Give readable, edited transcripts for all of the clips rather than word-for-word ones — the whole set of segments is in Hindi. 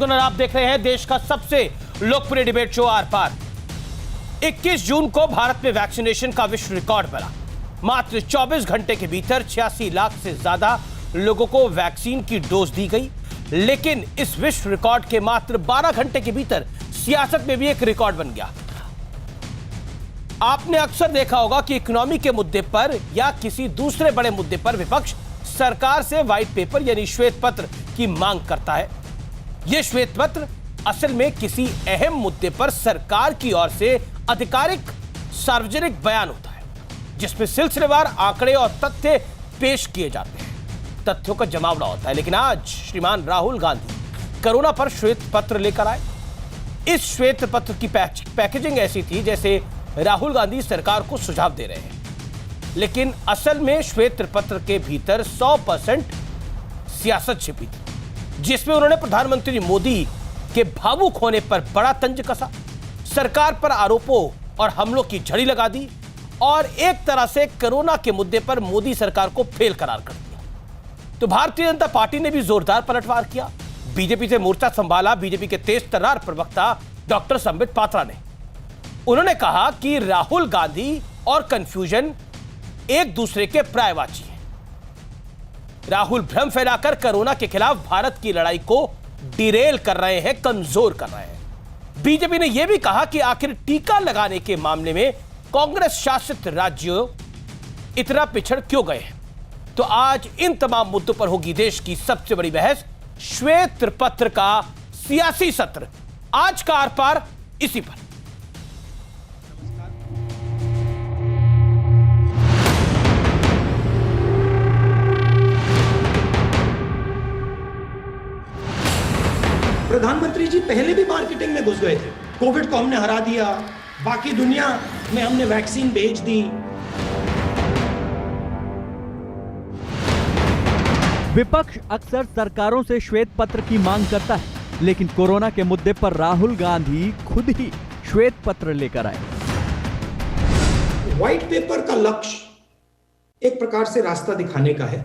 आप देख रहे हैं देश का सबसे लोकप्रिय डिबेट शो आर पार। 21 जून को भारत में वैक्सीनेशन का विश्व रिकॉर्ड बना। मात्र 24 घंटे के भीतर 86 लाख से ज्यादा लोगों को वैक्सीन की डोज दी गई। लेकिन इस विश्व रिकॉर्ड के मात्र 12 घंटे के भीतर सियासत में भी एक रिकॉर्ड बन गया। आपने अक्सर देखा होगा कि इकोनॉमी के मुद्दे पर या किसी दूसरे बड़े मुद्दे पर विपक्ष सरकार से व्हाइट पेपर यानी श्वेत पत्र की मांग करता है। यह श्वेत पत्र असल में किसी अहम मुद्दे पर सरकार की ओर से आधिकारिक सार्वजनिक बयान होता है, जिसमें सिलसिलेवार आंकड़े और तथ्य पेश किए जाते हैं, तथ्यों का जमावड़ा होता है। लेकिन आज श्रीमान राहुल गांधी कोरोना पर श्वेत पत्र लेकर आए। इस श्वेत पत्र की पैकेजिंग ऐसी थी जैसे राहुल गांधी सरकार को सुझाव दे रहे हैं, लेकिन असल में श्वेत पत्र के भीतर 100% सियासत छिपी थी, जिसमें उन्होंने प्रधानमंत्री मोदी के भावुक होने पर बड़ा तंज कसा, सरकार पर आरोपों और हमलों की झड़ी लगा दी और एक तरह से कोरोना के मुद्दे पर मोदी सरकार को फेल करार कर दिया। तो भारतीय जनता पार्टी ने भी जोरदार पलटवार किया। बीजेपी से मोर्चा संभाला बीजेपी के तेज तर्रार प्रवक्ता डॉक्टर संबित पात्रा ने। उन्होंने कहा कि राहुल गांधी और कंफ्यूजन एक दूसरे के पर्यायवाची हैं। राहुल भ्रम फैलाकर कोरोना के खिलाफ भारत की लड़ाई को डिरेल कर रहे हैं, कमजोर कर रहे हैं। बीजेपी ने यह भी कहा कि आखिर टीका लगाने के मामले में कांग्रेस शासित राज्यों इतना पिछड़ क्यों गए हैं। तो आज इन तमाम मुद्दों पर होगी देश की सबसे बड़ी बहस, श्वेत पत्र का सियासी सत्र। आज का आर पार इसी पर। प्रधानमंत्री जी पहले भी मार्केटिंग में घुस गए थे। कोविड को हमने हरा दिया, बाकी दुनिया में हमने वैक्सीन भेज दी। विपक्ष अक्सर सरकारों से श्वेत पत्र की मांग करता है, लेकिन कोरोना के मुद्दे पर राहुल गांधी खुद ही श्वेत पत्र लेकर आए। व्हाइट पेपर का लक्ष्य एक प्रकार से रास्ता दिखाने का है।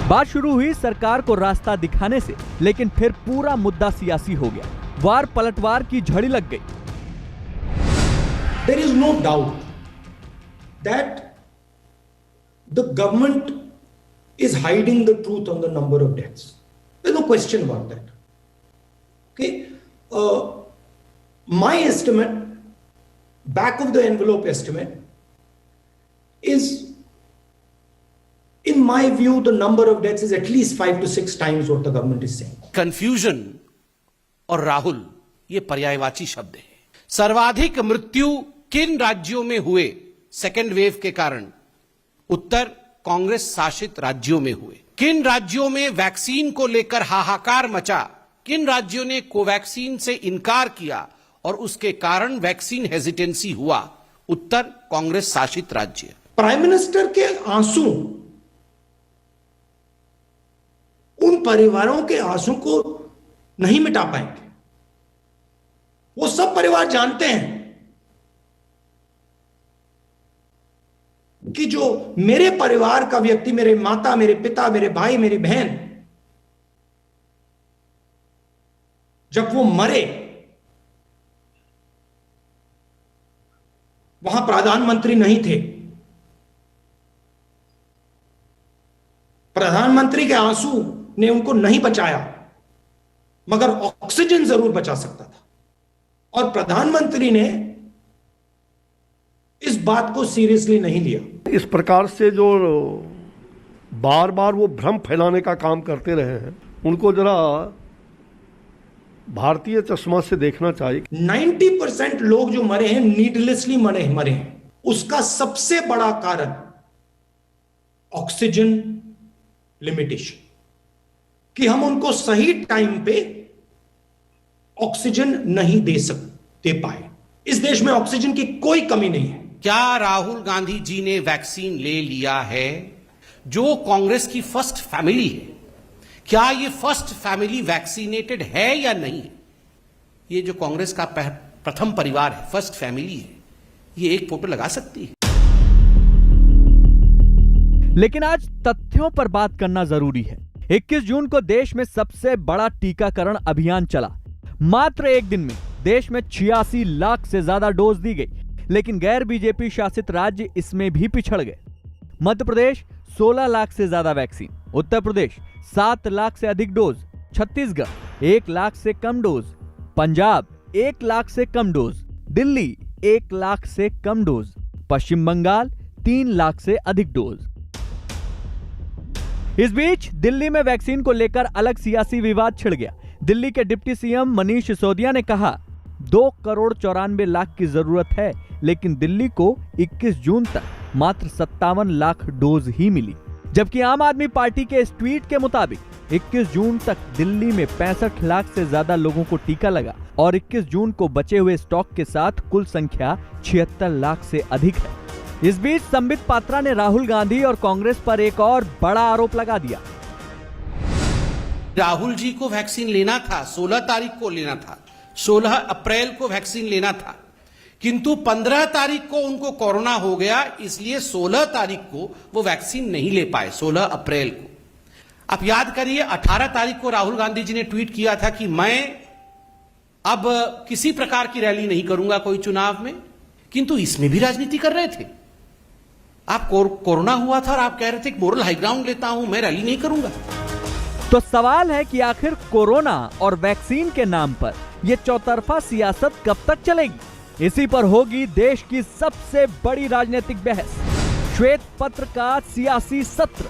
बात शुरू हुई सरकार को रास्ता दिखाने से, लेकिन फिर पूरा मुद्दा सियासी हो गया। वार पलटवार की झड़ी लग गई। There is no doubt that the government is hiding the truth on the number of deaths. There's no question about that. Okay, my estimate, back of the envelope estimate, is, in my view, the number of deaths is at least 5 to 6 times what the government is saying. Confusion और राहुल ये पर्यायवाची शब्द है। सर्वाधिक मृत्यु किन राज्यों में हुए सेकेंड वेव के कारण? उत्तर कांग्रेस शासित राज्यों में हुए। किन राज्यों में वैक्सीन को लेकर हाहाकार मचा? किन राज्यों ने कोवैक्सीन से इनकार किया और उसके कारण वैक्सीन हेजिटेंसी हुआ? उत्तर कांग्रेस शासित राज्य। प्राइम मिनिस्टर के आंसू उन परिवारों के आंसू को नहीं मिटा पाएंगे। वो सब परिवार जानते हैं कि जो मेरे परिवार का व्यक्ति, मेरे माता, मेरे पिता, मेरे भाई, मेरी बहन, जब वो मरे, वहां प्रधानमंत्री नहीं थे। प्रधानमंत्री के आंसू ने उनको नहीं बचाया, मगर ऑक्सीजन जरूर बचा सकता था। और प्रधानमंत्री ने इस बात को सीरियसली नहीं लिया। इस प्रकार से जो बार बार वो भ्रम फैलाने का काम करते रहे हैं, उनको जरा भारतीय चश्मा से देखना चाहिए। 90% लोग जो मरे हैं नीडलेसली मरे हैं। उसका सबसे बड़ा कारण ऑक्सीजन लिमिटेशन, कि हम उनको सही टाइम पे ऑक्सीजन नहीं दे पाए। इस देश में ऑक्सीजन की कोई कमी नहीं है। क्या राहुल गांधी जी ने वैक्सीन ले लिया है? जो कांग्रेस की फर्स्ट फैमिली है, क्या ये फर्स्ट फैमिली वैक्सीनेटेड है या नहीं? ये जो कांग्रेस का प्रथम परिवार है, फर्स्ट फैमिली है, ये एक फोटो लगा सकती है। लेकिन आज तथ्यों पर बात करना जरूरी है। 21 जून को देश में सबसे बड़ा टीकाकरण अभियान चला। मात्र एक दिन में देश में 86 लाख से ज्यादा डोज दी गई, लेकिन गैर बीजेपी शासित राज्य इसमें भी पिछड़ गए। मध्य प्रदेश 16 लाख से ज्यादा वैक्सीन, उत्तर प्रदेश 7 लाख से अधिक डोज, छत्तीसगढ़ 1 लाख से कम डोज, पंजाब 1 लाख से कम डोज, दिल्ली 1 लाख से कम डोज, पश्चिम बंगाल 3 लाख से अधिक डोज। इस बीच दिल्ली में वैक्सीन को लेकर अलग सियासी विवाद छिड़ गया। दिल्ली के डिप्टी सीएम मनीष सिसोदिया ने कहा 2 करोड़ 94 लाख की जरूरत है, लेकिन दिल्ली को 21 जून तक मात्र 57 लाख डोज ही मिली। जबकि आम आदमी पार्टी के इस ट्वीट के मुताबिक 21 जून तक दिल्ली में 65 लाख से ज्यादा लोगों को टीका लगा और 21 जून को बचे हुए स्टॉक के साथ कुल संख्या 76 लाख से अधिक है। इस बीच संबित पात्रा ने राहुल गांधी और कांग्रेस पर एक और बड़ा आरोप लगा दिया। राहुल जी को वैक्सीन लेना था, 16 तारीख को लेना था, 16 अप्रैल को वैक्सीन लेना था, किंतु 15 तारीख को उनको कोरोना हो गया, इसलिए 16 तारीख को वो वैक्सीन नहीं ले पाए, 16 अप्रैल को। आप याद करिए 18 तारीख को राहुल गांधी जी ने ट्वीट किया था कि मैं अब किसी प्रकार की रैली नहीं करूंगा कोई चुनाव में, किंतु इसमें भी राजनीति कर रहे थे। आप कोरोना हुआ था और आप कह रहे थे मोरल हाई ग्राउंड लेता हूं, मैं रैली नहीं करूंगा। तो सवाल है कि आखिर कोरोना और वैक्सीन के नाम पर यह चौतरफा सियासत कब तक चलेगी? इसी पर होगी देश की सबसे बड़ी राजनीतिक बहस, श्वेत पत्र का सियासी सत्र।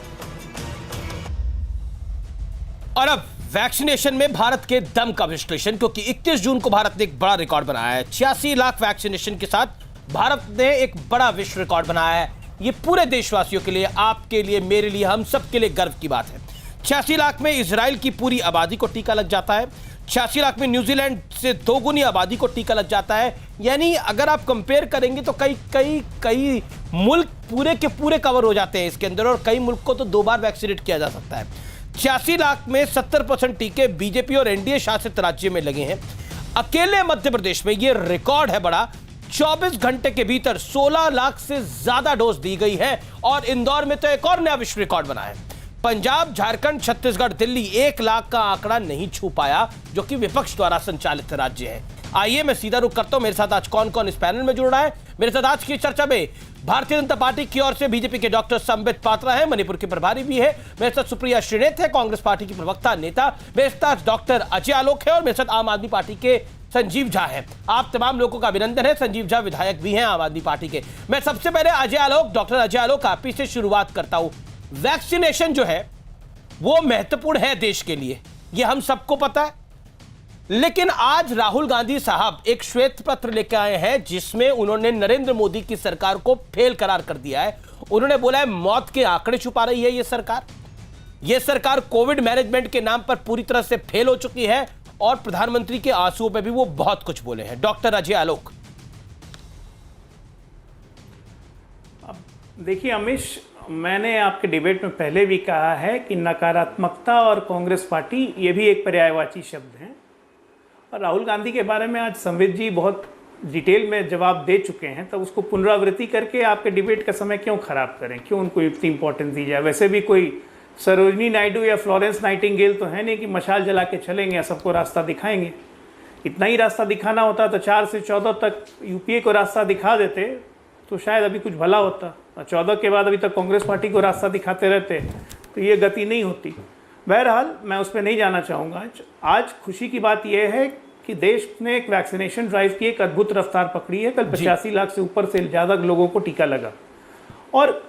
और अब वैक्सीनेशन में भारत के दम का विश्लेषण, क्योंकि 21 जून को भारत ने एक बड़ा रिकॉर्ड बनाया है। 86 लाख वैक्सीनेशन के साथ भारत ने एक बड़ा विश्व रिकॉर्ड बनाया है। ये पूरे देशवासियों के लिए, आपके लिए, मेरे लिए, हम सब के लिए गर्व की बात है। 86 लाख में इजराइल की पूरी आबादी को टीका लग जाता है। 86 लाख में न्यूजीलैंड से 2 गुनी आबादी को टीका लग जाता है। यानी अगर आप कंपेयर करेंगे तो कई मुल्क पूरे के पूरे कवर हो जाते हैं इसके अंदर, और कई मुल्क को तो 2 बार वैक्सीनेट किया जा सकता है। 86 लाख में 70% टीके बीजेपी और एनडीए शासित राज्य में लगे हैं। अकेले मध्य प्रदेश में यह रिकॉर्ड है बड़ा, 24 घंटे के भीतर 16 लाख से ज्यादा डोज दी गई है। और इंदौर में तो एक और नया विश्व रिकॉर्ड बना है। पंजाब, झारखंड, छत्तीसगढ़, दिल्ली 1 लाख का आंकड़ा नहीं छू पाया, जो कि विपक्ष द्वारा संचालित राज्य है। आइए मैं सीधा रुख करता हूं, मेरे साथ आज कौन कौन इस पैनल में जुड़ रहा है। मेरे साथ आज की चर्चा में भारतीय जनता पार्टी की ओर से बीजेपी के डॉक्टर संबित पात्रा है, मणिपुर के प्रभारी भी है। मेरे साथ सुप्रिया श्रीनेत है, कांग्रेस पार्टी की प्रवक्ता नेता। मेरे साथ डॉक्टर अजय आलोक है और मेरे साथ आम आदमी पार्टी के संजीव झा है। आप तमाम लोगों का अभिनंदन है। संजीव झा विधायक भी हैं आम आदमी पार्टी के। मैं सबसे पहले अजय आलोक, डॉक्टर अजय आलोक, आप ही से शुरुआत करता हूं। वैक्सीनेशन जो है वो महत्वपूर्ण है देश के लिए, ये हम सबको पता है, लेकिन आज राहुल गांधी साहब एक श्वेत पत्र लेकर आए हैं जिसमें उन्होंने नरेंद्र मोदी की सरकार को फेल करार कर दिया है। उन्होंने बोला है मौत के आंकड़े छुपा रही है ये सरकार कोविड मैनेजमेंट के नाम पर पूरी तरह से फेल हो चुकी है, और प्रधानमंत्री के आंसुओं पे भी वो बहुत कुछ बोले हैं। डॉक्टर अजय आलोक। देखिए अमीश, मैंने आपके डिबेट में पहले भी कहा है कि नकारात्मकता और कांग्रेस पार्टी ये भी एक पर्यायवाची शब्द हैं, और राहुल गांधी के बारे में आज संबित जी बहुत डिटेल में जवाब दे चुके हैं, तब उसको पुनरावृत्ति करके आपके डिबेट का समय क्यों खराब करें, क्यों उनको इतनी इंपॉर्टेंस दी जाए। वैसे भी कोई सरोजनी नायडू या फ्लोरेंस नाइटिंगेल तो है नहीं कि मशाल जला के चलेंगे या सबको रास्ता दिखाएंगे। इतना ही रास्ता दिखाना होता तो 4 से 14 तक यूपीए को रास्ता दिखा देते तो शायद अभी कुछ भला होता, और 14 के बाद अभी तक कांग्रेस पार्टी को रास्ता दिखाते रहते तो ये गति नहीं होती। बहरहाल मैं उस पर नहीं जाना चाहूँगा। आज खुशी की बात यह है कि देश ने एक वैक्सीनेशन ड्राइव की एक अद्भुत रफ्तार पकड़ी है। कल 85 लाख से ऊपर से ज़्यादा लोगों को टीका लगा, और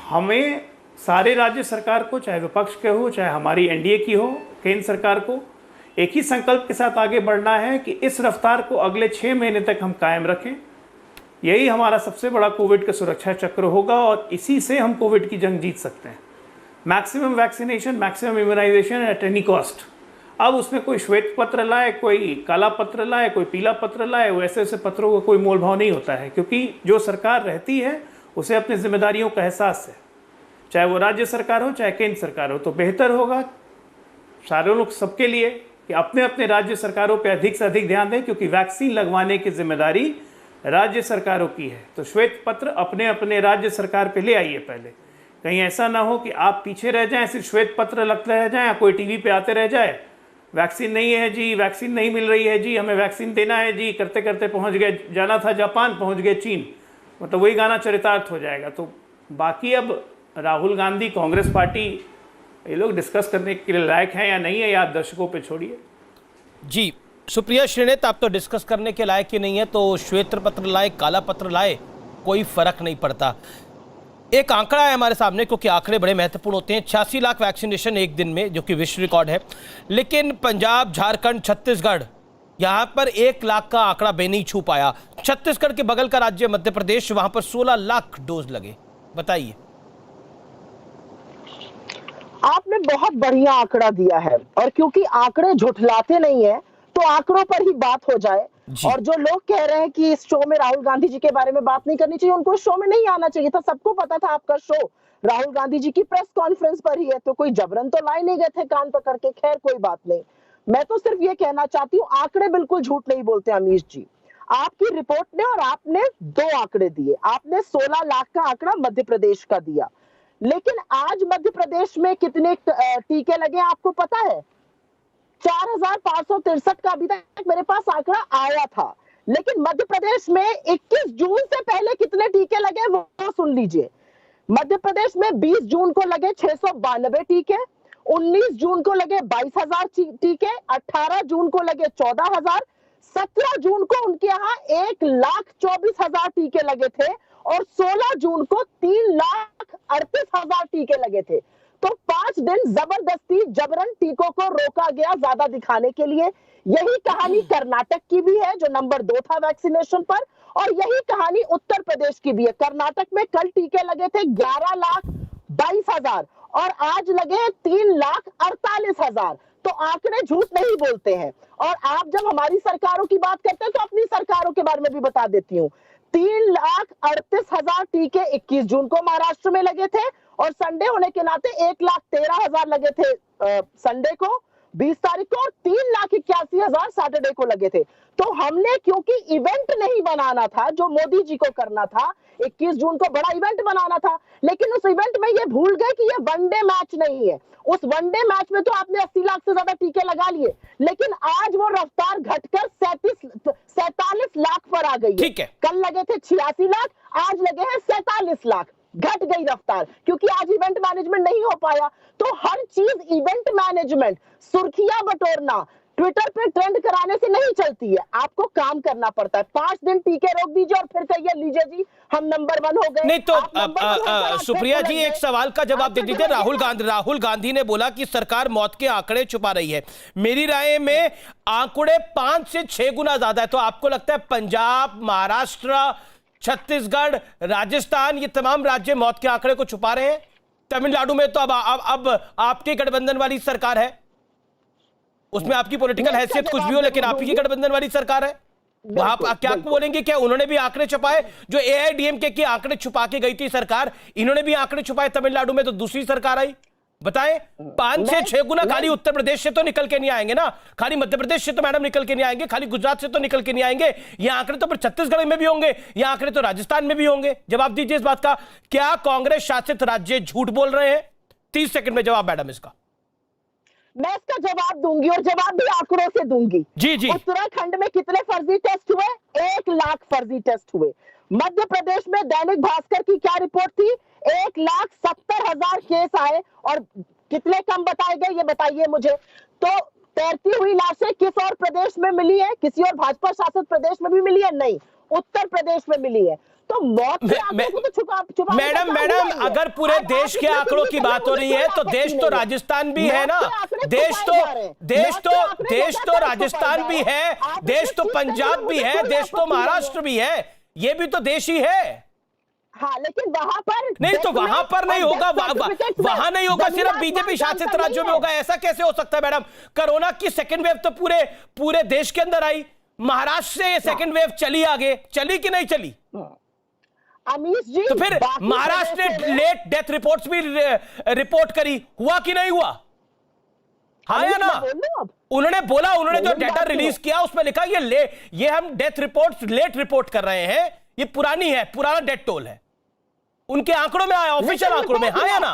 हमें सारे राज्य सरकार को, चाहे विपक्ष के हो चाहे हमारी एनडीए की हो, केंद्र सरकार को एक ही संकल्प के साथ आगे बढ़ना है कि इस रफ्तार को अगले 6 महीने तक हम कायम रखें। यही हमारा सबसे बड़ा कोविड का सुरक्षा चक्र होगा, और इसी से हम कोविड की जंग जीत सकते हैं। Maximum vaccination, maximum immunisation at any cost. अब उसमें कोई श्वेत पत्र लाए, कोई काला पत्र लाए, कोई पीला पत्र लाए, वैसे ऐसे पत्रों का कोई मोल भाव नहीं होता है, क्योंकि जो सरकार रहती है उसे अपनी जिम्मेदारियों का एहसास है, चाहे वो राज्य सरकार हो चाहे केंद्र सरकार हो। तो बेहतर होगा सारे लोग, सबके लिए, कि अपने अपने राज्य सरकारों पर अधिक से अधिक ध्यान दें, क्योंकि वैक्सीन लगवाने की जिम्मेदारी राज्य सरकारों की है। तो श्वेत पत्र अपने अपने राज्य सरकार पे ले आइए पहले, कहीं ऐसा ना हो कि आप पीछे रह जाएं, सिर्फ श्वेत पत्र लगते रह जाएं, कोई टीवी पे आते रह जाए, वैक्सीन नहीं है जी, वैक्सीन नहीं मिल रही है जी, हमें वैक्सीन देना है जी, करते करते पहुंच गए, जाना था जापान पहुंच गए चीन, मतलब वही गाना चरितार्थ हो जाएगा। तो बाकी अब राहुल गांधी, कांग्रेस पार्टी, ये लोग डिस्कस करने के लिए लायक हैं या नहीं है, या आप दर्शकों पे छोड़िए। जी सुप्रिया श्रीनेत, आप तो डिस्कस करने के लायक ही नहीं है, तो श्वेत पत्र लाए, काला पत्र लाए, कोई फर्क नहीं पड़ता। एक आंकड़ा है हमारे सामने, क्योंकि आंकड़े बड़े महत्वपूर्ण होते हैं। 86 लाख वैक्सीनेशन एक दिन में, जो कि विश्व रिकॉर्ड है, लेकिन पंजाब, झारखंड, छत्तीसगढ़, यहां पर 1 लाख का आंकड़ा नहीं छू पाया। छत्तीसगढ़ के बगल का राज्य मध्य प्रदेश, वहां पर 16 लाख डोज लगे। बताइए। आपने बहुत बढ़िया आंकड़ा दिया है, और क्योंकि आंकड़े झुठलाते नहीं है तो आंकड़ों पर ही बात हो जाए। और जो लोग कह रहे हैं कि इस शो में राहुल गांधी जी के बारे में बात नहीं करनी चाहिए, उनको इस शो में नहीं आना चाहिए था। सबको पता था आपका शो राहुल गांधी जी की प्रेस कॉन्फ्रेंस पर ही है, तो कोई जबरन तो लाए नहीं गए थे कान पकड़ के। खैर कोई बात नहीं, मैं तो सिर्फ ये कहना चाहती हूँ, आंकड़े बिल्कुल झूठ नहीं बोलते अमीश जी। आपकी रिपोर्ट ने और आपने 2 आंकड़े दिए। आपने 16 लाख का आंकड़ा मध्य प्रदेश का दिया, लेकिन आज मध्य प्रदेश में कितने टीके लगे आपको पता है? 4563 का अभी तक मेरे पास आंकड़ा आया था। लेकिन मध्य प्रदेश में 21 जून से पहले कितने टीके लगे वो सुन लीजिए। मध्य प्रदेश में 20 जून को लगे 692 टीके, 19 जून को लगे 22,000 टीके, 18 जून को लगे 14,000, 17 जून को उनके यहाँ 1,24,000 टीके लगे थे, और 16 जून को 3,38,000 टीके लगे थे। तो 5 दिन जबरदस्ती जबरन टीकों को रोका गया ज्यादा दिखाने के लिए। यही कहानी कर्नाटक की भी है, जो नंबर 2 था वैक्सीनेशन पर, और यही कहानी उत्तर प्रदेश की भी है। कर्नाटक में कल टीके लगे थे 11,22,000 और आज लगे 3,48,000। तो आंकड़े झूठ नहीं बोलते हैं। और आप जब हमारी सरकारों की बात करते हैं तो अपनी सरकारों के बारे में भी बता देती हूँ। 3,38,000 टीके 21 जून को महाराष्ट्र में लगे थे, और संडे होने के नाते 1,13,000 लगे थे संडे को 20 तारीख को, और 3,81,000 सैटरडे को लगे थे। तो हमने, क्योंकि इवेंट नहीं बनाना था जो मोदी जी को करना था, 21 जून को बड़ा इवेंट बनाना था, लेकिन उस इवेंट में ये भूल गए कि ये वनडे मैच नहीं है। उस वनडे मैच में तो आपने 80 लाख से ज्यादा टीके लगा लिए, लेकिन आज वो रफ्तार घटकर 47 लाख पर आ गई है। कल लगे थे 86 लाख, आज लगे हैं 47 लाख। घट गई रफ्तार, क्योंकि आज इवेंट मैनेजमेंट नहीं हो पाया। तो हर चीज इवेंट मैनेजमेंट, सुर्खियां बटोरना, ट्विटर पे ट्रेंड कराने से नहीं चलती है। आपको काम करना पड़ता है। 5 दिन टीके रोक दीजिए और फिर कहिए लीजिए जी हम नंबर 1 हो गए। नहीं तो सुप्रिया जी, एक सवाल का जवाब दे दीजिए। राहुल गांधी ने बोला कि सरकार मौत के आंकड़े छुपा रही है। मेरी राय में आंकड़े 5 से 6 गुना ज्यादा है। तो आपको लगता है पंजाब, महाराष्ट्र, छत्तीसगढ़, राजस्थान, ये तमाम राज्य मौत के आंकड़े को छुपा रहे हैं? तमिलनाडु में तो अब आपकी गठबंधन वाली सरकार है, उसमें आपकी पॉलिटिकल हैसियत कुछ भी हो, लेकिन आपकी गठबंधन वाली सरकार है। वहां क्या बोलेंगे? क्या उन्होंने भी आंकड़े छुपाए? जो एआईडीएमके के आंकड़े छुपा के गई थी सरकार, इन्होंने भी आंकड़े छुपाए तमिलनाडु में, तो दूसरी सरकार आई। बताएं, 5 से 6 गुना खाली उत्तर प्रदेश से तो निकल के नहीं आएंगे ना, खाली मध्य प्रदेश से तो मैडम निकल के नहीं आएंगे, खाली गुजरात से तो निकल के नहीं आएंगे। ये आंकड़े तो फिर छत्तीसगढ़ में भी होंगे, ये आंकड़े तो राजस्थान में भी होंगे। जवाब दीजिए इस बात का। क्या कांग्रेस शासित राज्य झूठ बोल रहे हैं? 30 सेकंड में जवाब मैडम इसका। मैं इसका जवाब दूंगी, और जवाब भी आंकड़ों से दूंगी। जी। उत्तराखंड में कितने फर्जी टेस्ट हुए? 1 लाख फर्जी टेस्ट हुए। मध्य प्रदेश में दैनिक भास्कर की क्या रिपोर्ट थी? 1,70,000 केस आए, और कितने कम बताए गए ये बताइए मुझे। तो तैरती हुई लाशें किस और प्रदेश में मिली है? किसी और भाजपा शासित प्रदेश में भी मिली है? नहीं, उत्तर प्रदेश में मिली है। तो मौत के आंकड़ों को तो छुपा मैडम अगर पूरे देश के आंकड़ों की बात हो रही है तो देश तो राजस्थान भी है ना, देश तो राजस्थान भी है, देश तो पंजाब भी है, देश तो महाराष्ट्र भी है, ये भी तो देश ही है। हाँ, लेकिन वहां पर नहीं, तो वहां पर नहीं होगा, वहां नहीं होगा, सिर्फ बीजेपी शासित राज्यों में होगा। ऐसा कैसे हो सकता है मैडम? कोरोना की सेकंड वेव तो पूरे देश के अंदर आई, महाराष्ट्र से सेकंड वेव चली आगे, चली कि नहीं चली? अमीश जी, तो फिर महाराष्ट्र ने लेट डेथ रिपोर्ट्स भी रिपोर्ट करी, हुआ कि नहीं हुआ? हाँ या ना? उन्होंने बोला, उन्होंने जो डेटा रिलीज किया उसमें लिखा ये हम डेथ रिपोर्ट्स लेट रिपोर्ट कर रहे हैं, ये पुरानी है, पुराना डेथ टोल है। उनके आंकड़ों में आया, ऑफिशियल आंकड़ों में, हाँ या ना?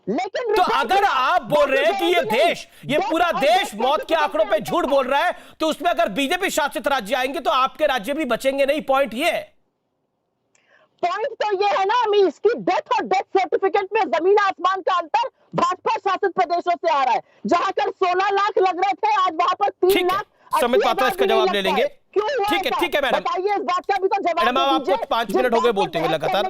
लेकिन तो अगर आप बोल रहे हैं कि ये देश, ये पूरा देश मौत के आंकड़ों पे झूठ बोल रहा है, तो उसमें अगर बीजेपी शासित राज्य आएंगे तो आपके राज्य भी बचेंगे नहीं। पॉइंट ये है। पॉइंट तो ये है ना अमी, इसकी डेथ और डेथ सर्टिफिकेट में जमीन आसमान का अंतर भाजपा शासित प्रदेशों से आ रहा है। जहां कर 16 लाख लग रहे थे, आज वहां पर 3 लाख। संबित पात्रा इसका जवाब ले लेंगे। ठीक है मैडम, बताइए इस बात का भी तो जवाब मैडम, आपको 5 मिनट हो गए बोलते हुए लगातार।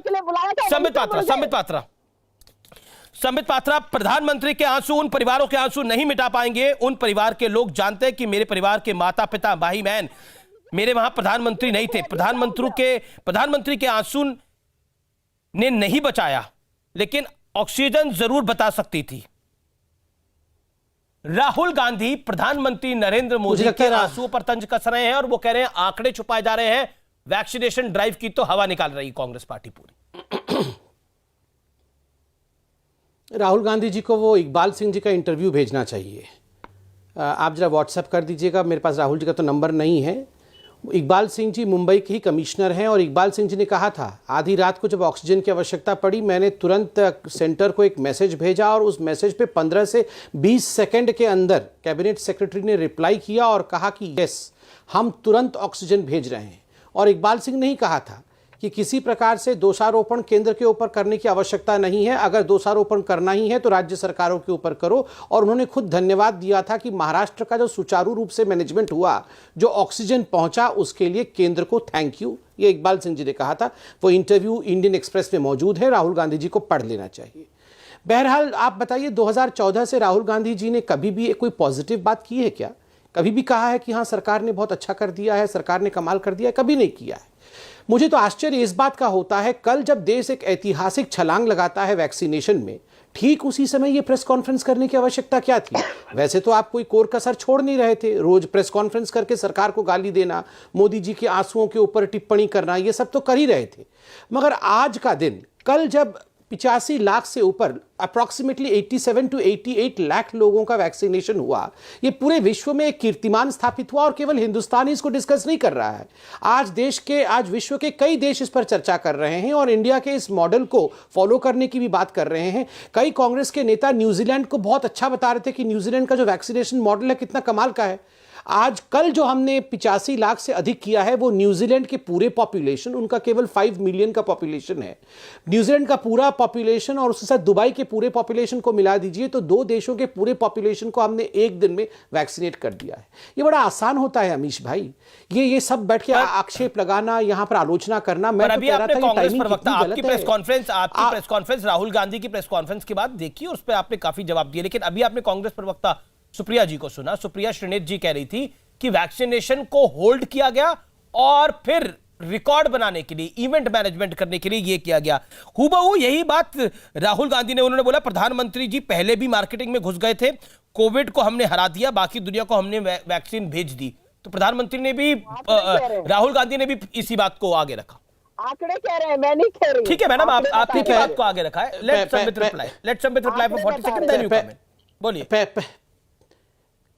संबित पात्रा, प्रधानमंत्री के आंसू उन परिवारों के आंसू नहीं मिटा पाएंगे। उन परिवार के लोग जानते हैं कि मेरे परिवार के माता पिता, भाई बहन, मेरे वहां प्रधानमंत्री नहीं थे। प्रधानमंत्री के आंसू ने नहीं बचाया, लेकिन ऑक्सीजन जरूर बता सकती थी। राहुल गांधी प्रधानमंत्री नरेंद्र मोदी के आंसुओं पर तंज कस रहे हैं और वो कह रहे हैं आंकड़े छुपाए जा रहे हैं। वैक्सीनेशन ड्राइव की तो हवा निकाल रही कांग्रेस पार्टी पूरी। राहुल गांधी जी को वो इकबाल सिंह जी का इंटरव्यू भेजना चाहिए। आप जरा व्हाट्सएप कर दीजिएगा, मेरे पास राहुल जी का तो नंबर नहीं है। इकबाल सिंह जी मुंबई के ही कमिश्नर हैं और इकबाल सिंह जी ने कहा था, आधी रात को जब ऑक्सीजन की आवश्यकता पड़ी, मैंने तुरंत सेंटर को एक मैसेज भेजा और उस मैसेज पे 15 से 20 सेकंड के अंदर कैबिनेट सेक्रेटरी ने रिप्लाई किया और कहा कि यस, हम तुरंत ऑक्सीजन भेज रहे हैं। और इकबाल सिंह ने ही कहा था कि किसी प्रकार से दोषारोपण केंद्र के ऊपर करने की आवश्यकता नहीं है, अगर दोषारोपण करना ही है तो राज्य सरकारों के ऊपर करो। और उन्होंने खुद धन्यवाद दिया था कि महाराष्ट्र का जो सुचारू रूप से मैनेजमेंट हुआ, जो ऑक्सीजन पहुंचा, उसके लिए केंद्र को थैंक यू, ये इकबाल सिंह जी ने कहा था। वो इंटरव्यू इंडियन एक्सप्रेस में मौजूद है, राहुल गांधी जी को पढ़ लेना चाहिए। बहरहाल आप बताइए, 2014 से राहुल गांधी जी ने कभी भी कोई पॉजिटिव बात की है क्या? कभी भी कहा है कि हाँ सरकार ने बहुत अच्छा कर दिया है, सरकार ने कमाल कर दिया है? कभी नहीं किया है। मुझे तो आश्चर्य इस बात का होता है, कल जब देश एक ऐतिहासिक छलांग लगाता है वैक्सीनेशन में, ठीक उसी समय ये प्रेस कॉन्फ्रेंस करने की आवश्यकता क्या थी? वैसे तो आप कोई कोर कसर छोड़ नहीं रहे थे, रोज प्रेस कॉन्फ्रेंस करके सरकार को गाली देना, मोदी जी के आंसुओं के ऊपर टिप्पणी करना, ये सब तो कर ही रहे थे। मगर आज का दिन, कल जब 85 लाख से ऊपर अप्रॉक्सीमेटली 87 to 88 लाख लोगों का वैक्सीनेशन हुआ, ये पूरे विश्व में एक कीर्तिमान स्थापित हुआ और केवल हिंदुस्तान ही इसको डिस्कस नहीं कर रहा है। आज विश्व के कई देश इस पर चर्चा कर रहे हैं और इंडिया के इस मॉडल को फॉलो करने की भी बात कर रहे हैं। कई कांग्रेस के नेता न्यूजीलैंड को बहुत अच्छा बता रहे थे कि न्यूजीलैंड का जो वैक्सीनेशन मॉडल है कितना कमाल का है। आज कल जो हमने 85 लाख से अधिक किया है, वो न्यूजीलैंड के पूरे पॉपुलेशन, उनका केवल 5 मिलियन का पॉपुलेशन है, न्यूजीलैंड का पूरा पॉपुलेशन और उसके साथ दुबई के पूरे पॉपुलेशन को मिला दीजिए तो 2 देशों के पूरे पॉपुलेशन को हमने एक दिन में वैक्सीनेट कर दिया है। ये बड़ा आसान होता है अमीश भाई, ये सब बैठ के आक्षेप लगाना, यहाँ पर आलोचना करना। मैं तो कह रहा था ये टाइमिंग आपकी प्रेस कॉन्फ्रेंस राहुल गांधी की प्रेस कॉन्फ्रेंस के बाद देखिए, उस पर आपने काफी जवाब दिए। लेकिन अभी आपने कांग्रेस प्रवक्ता सुप्रिया जी को सुना। सुप्रिया श्रीनेत जी कह रही थी कि वैक्सीनेशन को होल्ड किया गया और फिर रिकॉर्ड बनाने के लिए, इवेंट मैनेजमेंट करने के लिए ये किया गया। हूबहू यही बात राहुल गांधी ने, उन्होंने बोला प्रधानमंत्री जी पहले भी मार्केटिंग में घुस गए थे, कोविड को हमने हरा दिया, बाकी दुनिया को हमने वैक्सीन भेज दी। तो प्रधानमंत्री ने भी, राहुल गांधी ने भी इसी बात को आगे रखा। आंकड़े कह रहे हैं, मैं नहीं कह रही। ठीक है मैडम, आपने बात को आगे रखा है। Let Sambit reply for 40 second, then you comment. बोलिए।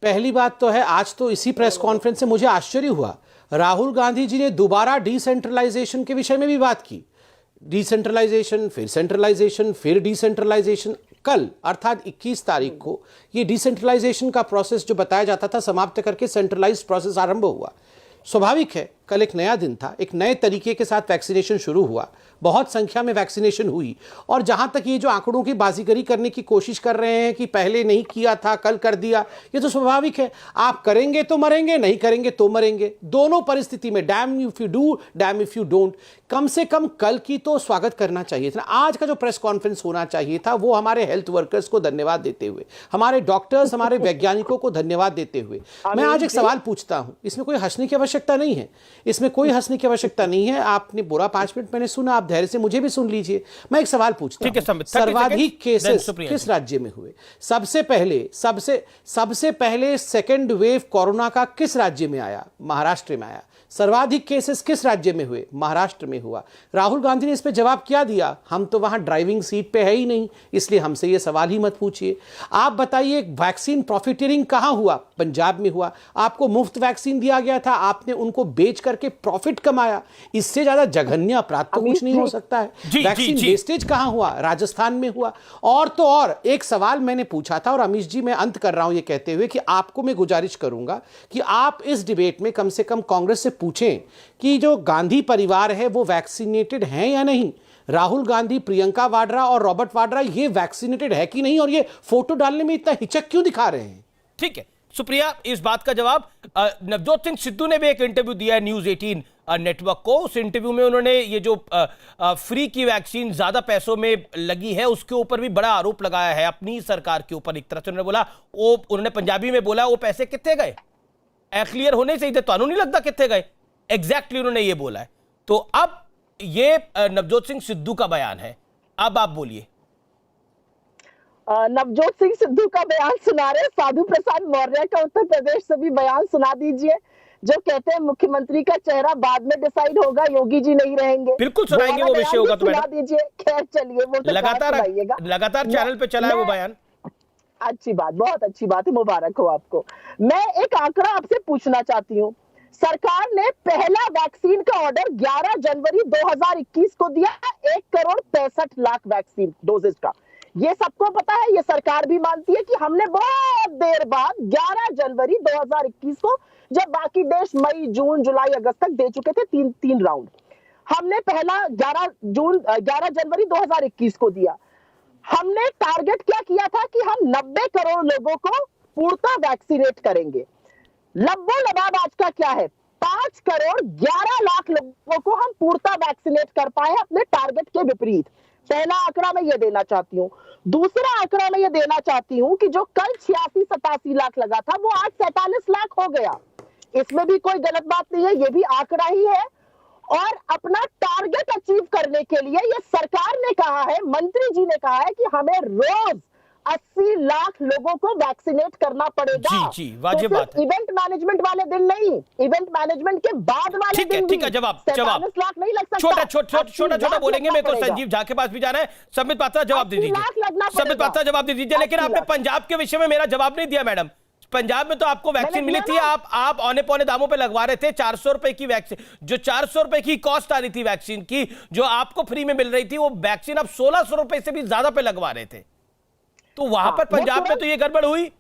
पहली बात तो है, आज तो इसी प्रेस कॉन्फ्रेंस से मुझे आश्चर्य हुआ, राहुल गांधी जी ने दोबारा डिसेंट्रलाइजेशन के विषय में भी बात की। डिसेंट्रलाइजेशन, फिर सेंट्रलाइजेशन, फिर डिसेंट्रलाइजेशन। कल अर्थात 21 तारीख को ये डिसेंट्रलाइजेशन का प्रोसेस जो बताया जाता था समाप्त करके सेंट्रलाइज्ड प्रोसेस आरंभ हुआ। स्वाभाविक है, कल एक नया दिन था, एक नए तरीके के साथ वैक्सीनेशन शुरू हुआ, बहुत संख्या में वैक्सीनेशन हुई। और जहां तक ये जो आंकड़ों की बाजीगरी करने की कोशिश कर रहे हैं कि पहले नहीं किया था, कल कर दिया, ये तो स्वाभाविक है। आप करेंगे तो मरेंगे, नहीं करेंगे तो मरेंगे, दोनों परिस्थिति में damn if you do, damn if you don't. कम से कम कल की तो स्वागत करना चाहिए था। आज का जो प्रेस कॉन्फ्रेंस होना चाहिए था, वो हमारे हेल्थ वर्कर्स को धन्यवाद देते हुए, हमारे डॉक्टर्स, हमारे वैज्ञानिकों को धन्यवाद देते हुए। मैं आज एक सवाल पूछता हूं, इसमें कोई हंसने की आवश्यकता नहीं है, इसमें कोई हंसने की आवश्यकता नहीं है। आपने पूरा 5 मिनट मैंने सुना, आप धैर्य से मुझे भी सुन लीजिए। मैं एक सवाल पूछता हूं, सर्वाधिक केसेस किस राज्य में हुए? सबसे पहले सेकेंड वेव कोरोना का किस राज्य में आया? महाराष्ट्र में आया। सर्वाधिक केसेस किस राज्य में हुए? महाराष्ट्र में हुआ। राहुल गांधी ने इस पे जवाब क्या दिया? हम तो वहां ड्राइविंग सीट पे है ही नहीं, इसलिए हमसे ये सवाल ही मत पूछिए। आप बताइए, वैक्सीन प्रॉफिटियरिंग कहां हुआ? पंजाब में हुआ। आपको मुफ्त वैक्सीन दिया गया था, आपने उनको बेच करके प्रॉफिट कमाया, इससे ज्यादा जघन्य अपराध तो कुछ नहीं हो सकता है। वैक्सीन वेस्टेज कहां हुआ? राजस्थान में हुआ। और तो और एक सवाल मैंने पूछा था, और अमीश जी मैं अंत कर रहा हूं ये कहते हुए कि आपको मैं गुजारिश करूंगा कि आप इस डिबेट में कम से कम कांग्रेस से पूछें कि जो गांधी परिवार है वो वैक्सीनेटेड है या नहीं। राहुल गांधी, प्रियंका वाड्रा और रॉबर्ट वाड्रा ये वैक्सीनेटेड है कि नहीं, और ये फोटो डालने में इतना हिचक क्यों दिखा रहे हैं? ठीक है सुप्रिया, इस बात का जवाब नवजोत सिंह सिद्धू ने भी एक इंटरव्यू दिया है न्यूज 18 नेटवर्क को। उस इंटरव्यू में उन्होंने ये जो फ्री की वैक्सीन ज्यादा पैसों में लगी है उसके ऊपर भी बड़ा आरोप लगाया है अपनी सरकार के ऊपर। एक तरह से उन्होंने बोला, उन्होंने पंजाबी में बोला, वो पैसे कितने गए? क्लियर होने से ही तो नहीं लगता कितने गए, एग्जैक्टली उन्होंने ये बोला है। तो अब ये नवजोत सिंह सिद्धू का बयान है, अब आप बोलिए। नवजोत सिंह सिद्धू का बयान सुना रहे, साधु प्रसाद मौर्य का उत्तर प्रदेश से भी बयान सुना दीजिए, जो कहते हैं मुख्यमंत्री का चेहरा बाद में डिसाइड होगा, योगी जी नहीं रहेंगे। बिल्कुल सुनाएंगे, वो विषय होगा तो सुना दीजिए। खैर चलिए, वो तो लगातार चैनल पे चला है वो बयान। अच्छी बात, बहुत अच्छी बात है, मुबारक हो आपको। मैं एक आंकड़ा आपसे पूछना चाहती हूँ। सरकार ने पहला वैक्सीन का ऑर्डर 11 जनवरी 2021 को दिया, 1,65,00,000 वैक्सीन डोजेज का। ये सबको पता है, ये सरकार भी मानती है कि हमने बहुत देर बाद 11 जनवरी 2021 को, जब बाकी देश मई, जून, जुलाई, अगस्त तक दे चुके थे, तीन राउंड, हमने पहला 11 जनवरी 2021 को दिया। हमने टारगेट क्या किया था कि हम 90 करोड़ लोगों को पूर्णतः वैक्सीनेट करेंगे। लबाब आज का क्या है? 5 करोड़ 11 लाख लोगों को हम पूर्णतः वैक्सीनेट कर पाए अपने टारगेट के विपरीत। पहला आंकड़ा मैं ये देना चाहती हूँ। दूसरा आंकड़ा मैं ये देना चाहती हूँ कि जो कल 86-87 लाख लगा था वो आज 47 लाख हो गया। इसमें भी कोई गलत बात नहीं है, ये भी आंकड़ा ही है। और अपना टारगेट अचीव करने के लिए ये सरकार ने कहा है, मंत्री जी ने कहा है कि हमें रोज 80 लाख लोगों को वैक्सीनेट करना पड़ेगा। जी वाजिब बात है। इवेंट मैनेजमेंट वाले दिन नहीं, इवेंट मैनेजमेंट के बाद वाले दिन। ठीक है, जवाब 47 लाख नहीं लग सकता। छोटा बोलेंगे। मेरे को संजीव झा के पास भी जाना है। संबित पात्रा जवाब दे दीजिए। संबित पात्रा जवाब दे दीजिए। लेकिन आपने पंजाब के विषय में मेरा जवाब नहीं दिया मैडम। पंजाब में तो आपको वैक्सीन मिली थी, आप औने पौने दामों पे लगवा रहे थे। 400 रुपए की वैक्सीन, जो 400 रुपए की कॉस्ट आ रही थी वैक्सीन की, जो आपको फ्री में मिल रही थी, वो वैक्सीन आप 1600 रुपए से भी ज्यादा पे लगवा रहे थे। तो वहां पर पंजाब में तो ये गड़बड़ हुई।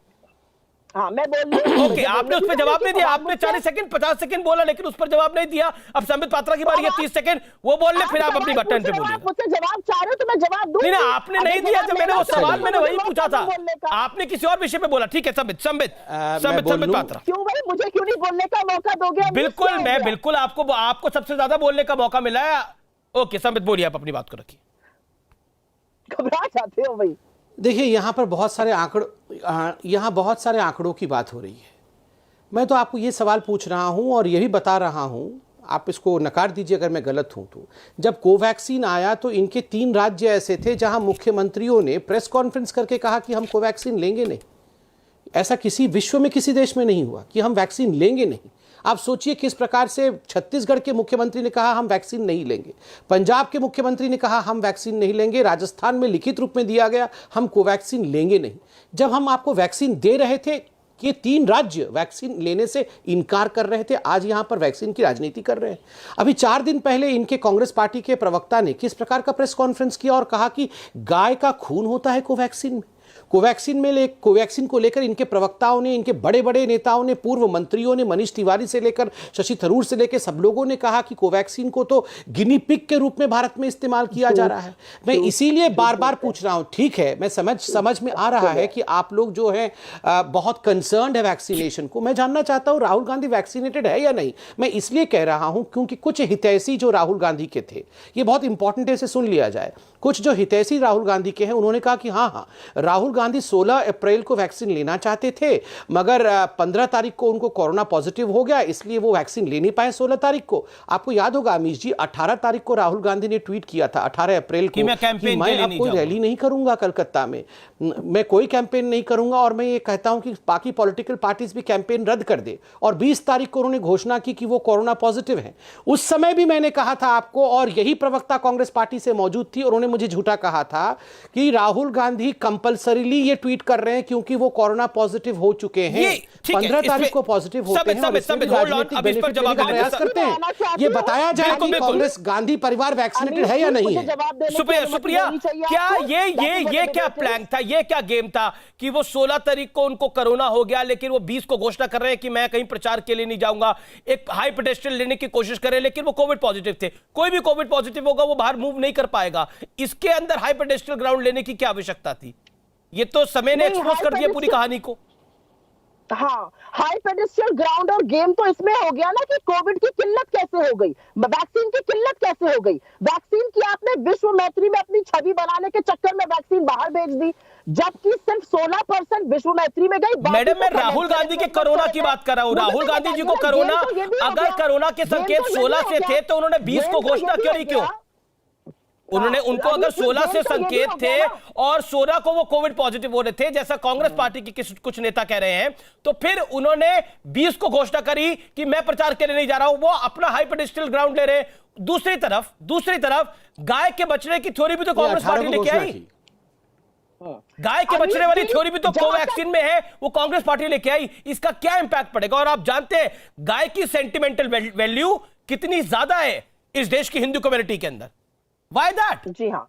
हाँ, मैं बोल रही हूं। ओके, आपने उस पर जवाब नहीं दिया। आपने 40 सेकंड 50 सेकंड बोला, लेकिन उस पर जवाब नहीं दिया। अब संबित पात्रा की बारी है, 30 सेकंड वो बोल ले, फिर आप अपनी बटन पे बोलिए। मुझसे जवाब चाह रहे हो तो मैं जवाब दूंगी। नहीं, आपने नहीं दिया। जब मैंने वो सवाल मैंने वही पूछा था, आपने किसी और विषय पे बोला। ठीक है संबित पात्रा, क्यों भाई, मुझे क्यों नहीं बोलने का मौका दोगे? बिल्कुल, मैं बिल्कुल आपको सबसे ज्यादा बोलने का मौका मिला है। ओके संबित बोलिए, आप अपनी बात को रखिए। घबरा जाते हो भाई। देखिए, यहाँ बहुत सारे आंकड़ों की बात हो रही है। मैं तो आपको ये सवाल पूछ रहा हूँ और यही बता रहा हूँ, आप इसको नकार दीजिए अगर मैं गलत हूँ तो। जब कोवैक्सीन आया तो इनके 3 राज्य ऐसे थे जहाँ मुख्यमंत्रियों ने प्रेस कॉन्फ्रेंस करके कहा कि हम कोवैक्सीन लेंगे नहीं। ऐसा किसी विश्व में किसी देश में नहीं हुआ कि हम वैक्सीन लेंगे नहीं। आप सोचिए किस प्रकार से छत्तीसगढ़ के मुख्यमंत्री ने कहा हम वैक्सीन नहीं लेंगे, पंजाब के मुख्यमंत्री ने कहा हम वैक्सीन नहीं लेंगे, राजस्थान में लिखित रूप में दिया गया हम कोवैक्सीन लेंगे नहीं। जब हम आपको वैक्सीन दे रहे थे, ये 3 राज्य वैक्सीन लेने से इनकार कर रहे थे, आज यहां पर वैक्सीन की राजनीति कर रहे हैं। अभी 4 दिन पहले इनके कांग्रेस पार्टी के प्रवक्ता ने किस प्रकार का प्रेस कॉन्फ्रेंस किया और कहा कि गाय का खून होता है कोवैक्सीन में। कोवैक्सीन को लेकर इनके प्रवक्ताओं ने, इनके बड़े बड़े नेताओं ने, पूर्व मंत्रियों ने, मनीष तिवारी से लेकर शशि थरूर से लेकर सब लोगों ने कहा कि कोवैक्सीन को तो गिनी पिग के रूप में भारत में इस्तेमाल किया जा रहा है। मैं इसीलिए बार बार पूछ रहा हूं। ठीक है, मैं समझ में आ रहा है कि आप लोग जो है बहुत कंसर्न्ड है वैक्सीनेशन को। मैं जानना चाहता हूं राहुल गांधी वैक्सीनेटेड है या नहीं। मैं इसलिए कह रहा हूं क्योंकि कुछ हितैषी जो राहुल गांधी के थे, ये बहुत इंपॉर्टेंट है, इसे सुन लिया जाए। कुछ जो हितैषी राहुल गांधी के हैं, उन्होंने कहा कि हाँ, राहुल गांधी 16 अप्रैल को वैक्सीन लेना चाहते थे, मगर 15 तारीख को उनको कोरोना पॉजिटिव हो गया, इसलिए वो वैक्सीन ले नहीं पाए 16 तारीख को। आपको याद होगा अमीश जी, 18 तारीख को राहुल गांधी ने ट्वीट किया था, 18 अप्रैल को, कि मैं अब कोई रैली नहीं करूंगा कलकत्ता में, मैं कोई कैंपेन नहीं करूंगा और मैं ये कहता हूं कि बाकी पॉलिटिकल पार्टीज भी कैंपेन रद्द कर दे। और 20 तारीख को उन्होंने घोषणा की कि वो कोरोना पॉजिटिव है। उस समय भी मैंने कहा था आपको, और यही प्रवक्ता कांग्रेस पार्टी से मौजूद थी, और उन्होंने मुझे झूठा कहा था कि राहुल गांधी कंपल्सरी ऑयली ये ट्वीट कर रहे हैं क्योंकि वो कोरोना पॉजिटिव हो चुके हैं, 15 तारीख को पॉजिटिव होते हैं और इसमें राजनीतिक बेनिफिट देने का प्रयास करते हैं। ये बताया जाए कि कांग्रेस गांधी परिवार वैक्सीनेटेड है या नहीं है। सुप्रिया, क्या ये क्या प्लान था, ये क्या गेम था कि वो 16 तारीख को उनको कोरोना हो गया लेकिन वो 20 को घोषणा कर रहे हैं कि मैं कहीं प्रचार के लिए नहीं जाऊंगा, एक हाई पेडेस्ट्रियल लेने की कोशिश कर रहे हैं लेकिन वो कोविड पॉजिटिव थे। कोई भी कोविड पॉजिटिव होगा वो बाहर मूव नहीं कर पाएगा, इसके अंदर हाई पेडेस्ट्रियल ग्राउंड लेने की क्या आवश्यकता थी? ये तो समय ने एक्सपोज कर दिया पूरी कहानी को। हाँ, हाई पेडेस्ट्रियल ग्राउंड और गेम तो इसमें हो गया ना कि कोविड की किल्लत कैसे हो गई, वैक्सीन की किल्लत कैसे हो गई। वैक्सीन की आपने विश्व मैत्री में अपनी छवि बनाने के चक्कर में वैक्सीन बाहर भेज दी, जबकि सिर्फ 16% विश्व मैत्री में गई। मैडम, मैं राहुल गांधी के कोरोना की बात कर रहा हूं। राहुल गांधी जी को कोरोना, अगर कोरोना के संकेत 16 से थे तो उन्होंने 20 को घोषणा क्यों नहीं की? उन्होंने, उनको अगर 16 से संकेत थे और 16 को वो कोविड पॉजिटिव हो रहे थे जैसा कांग्रेस पार्टी के कुछ नेता कह रहे हैं, तो फिर उन्होंने 20 को घोषणा करी कि मैं प्रचार के लिए नहीं जा रहा हूं, वो अपना हाई पेडेस्ट्रियल ग्राउंड ले रहे। दूसरी तरफ गाय के बचने की थ्योरी भी तो कांग्रेस पार्टी लेके आई। गाय के बचने वाली थ्योरी भी तो कोवैक्सीन में है, वो कांग्रेस पार्टी लेके आई। इसका क्या इंपैक्ट पड़ेगा? और आप जानते हैं गाय की सेंटिमेंटल वैल्यू कितनी ज्यादा है इस देश की हिंदू कम्युनिटी के अंदर। Why that? जी हाँ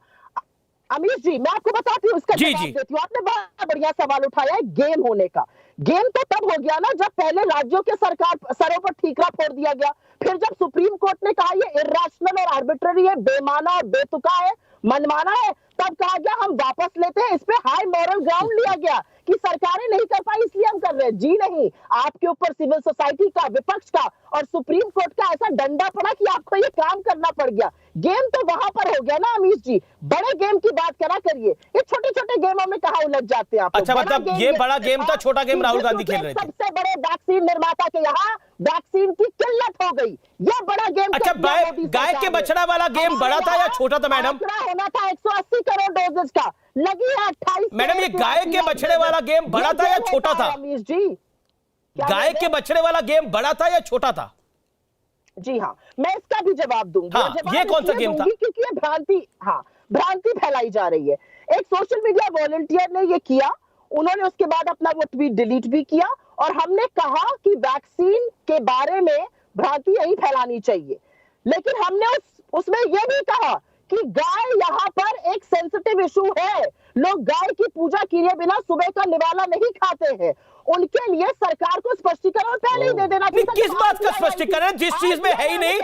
अमीश जी, मैं आपको बताती हूँ, इसका जवाब देती हूँ। आपने बड़ा बढ़िया सवाल उठाया है गेम होने का। गेम तो तब हो गया ना जब पहले राज्यों के सरों पर ठीकरा फोड़ दिया गया, फिर जब सुप्रीम कोर्ट ने कहा ये इर्रेशनल और आर्बिट्ररी है, बेमाना और बेतुका है, मनमाना है, तब कहा गया हम वापस लेते हैं। इस पे हाई मॉरल ग्राउंड लिया गया कि सरकारें नहीं कर पाई इसलिए हम कर रहे हैं। जी नहीं, आपके ऊपर सिविल सोसाइटी का, विपक्ष का और सुप्रीम कोर्ट का ऐसा डंडा पड़ा कि आपको ये काम करना पड़ गया। गेम तो वहां पर हो गया ना अमीश जी, बड़े गेम की बात करा करिए, ये छोटे छोटे गेमों में कहा उलझ जाते हैं आप। अच्छा, मतलब ये बड़ा गेम था, छोटा गेम राहुल गांधी खेल रहे थे। सबसे बड़े वैक्सीन निर्माता के यहाँ वैक्सीन की किल्लत हो गई, ये बड़ा गेम। अच्छा, गाय के बछड़ा वाला गेम बड़ा था या छोटा था मैडम? होना था 180 करोड़ डोजेस का, लगी है 28। मैडम, ये गाय के बछड़े वाला गेम बड़ा था या छोटा था? अमीश जी, गाय के बछड़े वाला गेम बड़ा था या छोटा था? जी हाँ, मैं इसका भी जवाब दूंगी। हाँ, ये कौन सा गेम था? क्योंकि ये भ्रांति फैलाई जा रही है। एक सोशल मीडिया वॉलंटियर ने ये किया, उन्होंने उसके बाद अपना वो ट्वीट डिलीट भी किया और हमने कहा कि वैक्सीन के बारे में भ्रांति यही फैलानी चाहिए, लेकिन हमने उसमें यह भी कहा कि गाय यहाँ पर एक सेंसिटिव इशू है। लोग गाय की पूजा किए बिना सुबह का निवाला नहीं खाते हैं, उनके लिए सरकार को स्पष्टीकरण पहले ही दे देना। किस बात का स्पष्टीकरण? जिस चीज में है ही नहीं